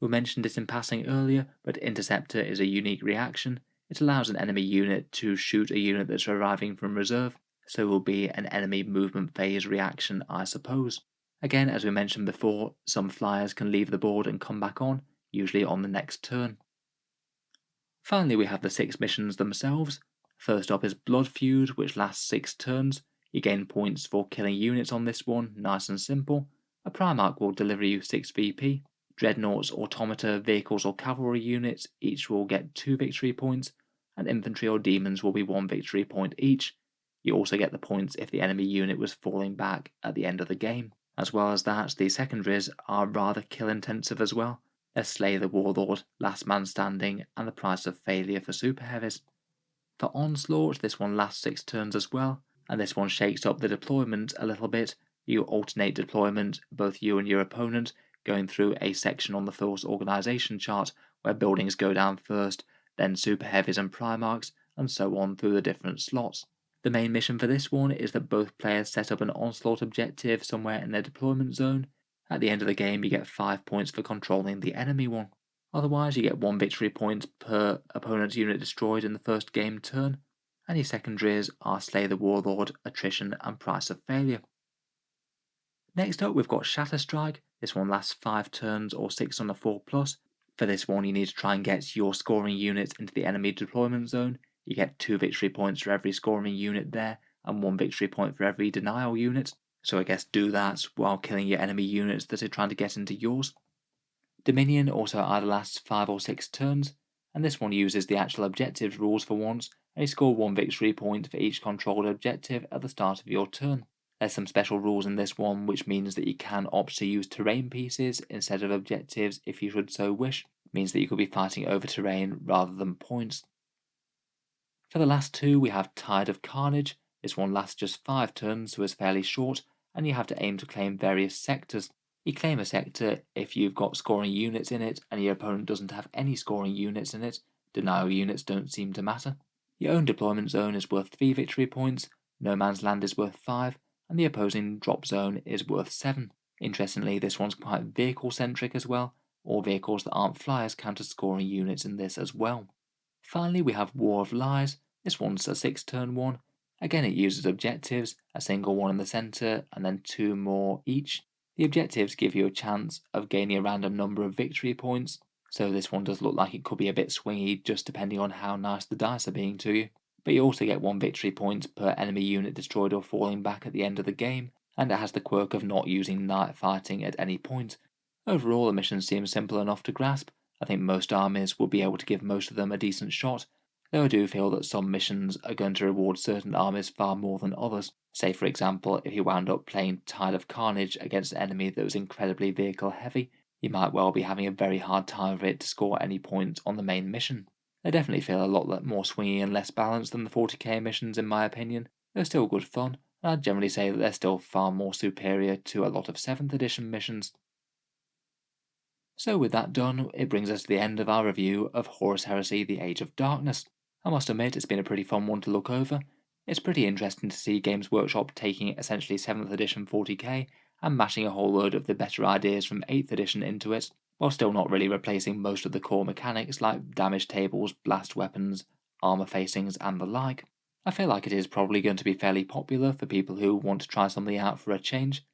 We mentioned it in passing earlier, but Interceptor is a unique reaction. It allows an enemy unit to shoot a unit that's arriving from reserve, so it will be an enemy movement phase reaction, I suppose. Again, as we mentioned before, some flyers can leave the board and come back on, usually on the next turn. Finally, we have the 6 missions themselves. First up is Blood Feud, which lasts 6 turns. You gain points for killing units on this one, nice and simple. A Primarch will deliver you 6 VP. Dreadnoughts, Automata, Vehicles or Cavalry units each will get 2 victory points, and Infantry or Demons will be 1 victory point each. You also get the points if the enemy unit was falling back at the end of the game. As well as that, the secondaries are rather kill intensive as well. There's Slay the Warlord, Last Man Standing, and the Price of Failure for Super Heavies. For Onslaught, this one lasts 6 turns as well, and this one shakes up the deployment a little bit. You alternate deployment, both you and your opponent, going through a section on the Force Organization chart where buildings go down first, then Super Heavies and Primarchs, and so on through the different slots. The main mission for this one is that both players set up an Onslaught objective somewhere in their deployment zone. At the end of the game, you get 5 points for controlling the enemy one. Otherwise, you get 1 victory point per opponent's unit destroyed in the first game turn, and your secondaries are Slay the Warlord, Attrition, and Price of Failure. Next up, we've got Shatter Strike. This one lasts 5 turns or 6 on a 4+. For this one, you need to try and get your scoring units into the enemy deployment zone. You get 2 victory points for every scoring unit there, and 1 victory point for every denial unit. So I guess do that while killing your enemy units that are trying to get into yours. Dominion also either lasts 5 or 6 turns, and this one uses the actual objectives rules for once, and you score 1 victory point for each controlled objective at the start of your turn. There's some special rules in this one, which means that you can opt to use terrain pieces instead of objectives if you should so wish. It means that you could be fighting over terrain rather than points. For the last 2, we have Tide of Carnage. This one lasts just 5 turns, so is fairly short, and you have to aim to claim various sectors. You claim a sector if you've got scoring units in it, and your opponent doesn't have any scoring units in it. Denial units don't seem to matter. Your own deployment zone is worth 3 victory points, No Man's Land is worth 5, and the opposing drop zone is worth 7. Interestingly, this one's quite vehicle-centric as well. All vehicles that aren't flyers count as scoring units in this as well. Finally, we have War of Lies. This one's a 6-turn one. Again, it uses objectives, a single one in the centre, and then 2 more each. The objectives give you a chance of gaining a random number of victory points, so this one does look like it could be a bit swingy just depending on how nice the dice are being to you. But you also get 1 victory point per enemy unit destroyed or falling back at the end of the game, and it has the quirk of not using night fighting at any point. Overall, the mission seems simple enough to grasp. I think most armies will be able to give most of them a decent shot, though I do feel that some missions are going to reward certain armies far more than others. Say for example, if you wound up playing Tide of Carnage against an enemy that was incredibly vehicle heavy, you might well be having a very hard time of it to score any points on the main mission. They definitely feel a lot more swingy and less balanced than the 40k missions in my opinion. They're still good fun, and I'd generally say that they're still far more superior to a lot of 7th edition missions. So with that done, it brings us to the end of our review of Horus Heresy: The Age of Darkness. I must admit it's been a pretty fun one to look over. It's pretty interesting to see Games Workshop taking essentially 7th edition 40k and mashing a whole load of the better ideas from 8th edition into it, while still not really replacing most of the core mechanics like damage tables, blast weapons, armor facings and the like. I feel like it is probably going to be fairly popular for people who want to try something out for a change.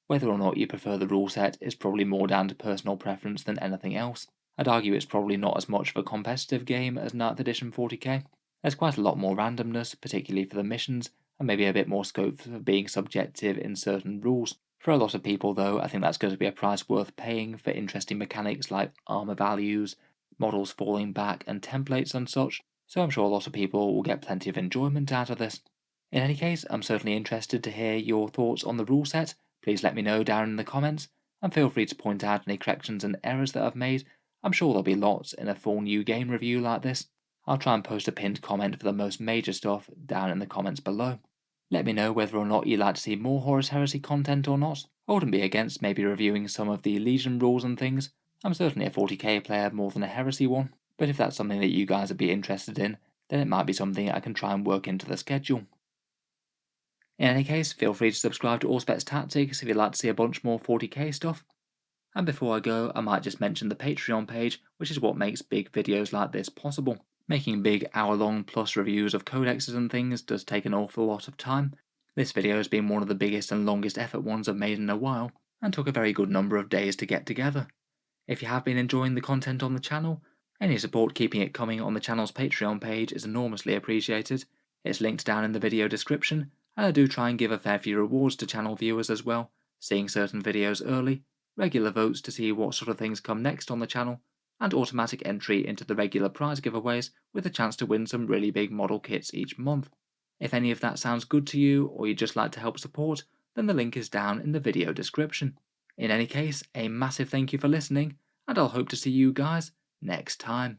Whether or not you prefer the rule set is probably more down to personal preference than anything else. I'd argue it's probably not as much of a competitive game as 9th edition 40k. There's quite a lot more randomness, particularly for the missions, and maybe a bit more scope for being subjective in certain rules. For a lot of people though, I think that's going to be a price worth paying for interesting mechanics like armor values, models falling back, and templates and such, so I'm sure a lot of people will get plenty of enjoyment out of this. In any case, I'm certainly interested to hear your thoughts on the rule set. Please let me know down in the comments, and feel free to point out any corrections and errors that I've made. I'm sure there'll be lots in a full new game review like this. I'll try and post a pinned comment for the most major stuff down in the comments below. Let me know whether or not you'd like to see more Horus Heresy content or not. I wouldn't be against maybe reviewing some of the Legion rules and things. I'm certainly a 40k player more than a Heresy one, but if that's something that you guys would be interested in, then it might be something I can try and work into the schedule. In any case, feel free to subscribe to Auspex Tactics if you'd like to see a bunch more 40k stuff. And before I go, I might just mention the Patreon page, which is what makes big videos like this possible. Making big hour-long plus reviews of codexes and things does take an awful lot of time. This video has been one of the biggest and longest effort ones I've made in a while, and took a very good number of days to get together. If you have been enjoying the content on the channel, any support keeping it coming on the channel's Patreon page is enormously appreciated. It's linked down in the video description, and I do try and give a fair few rewards to channel viewers as well, seeing certain videos early, regular votes to see what sort of things come next on the channel, and automatic entry into the regular prize giveaways with a chance to win some really big model kits each month. If any of that sounds good to you, or you'd just like to help support, then the link is down in the video description. In any case, a massive thank you for listening, and I'll hope to see you guys next time.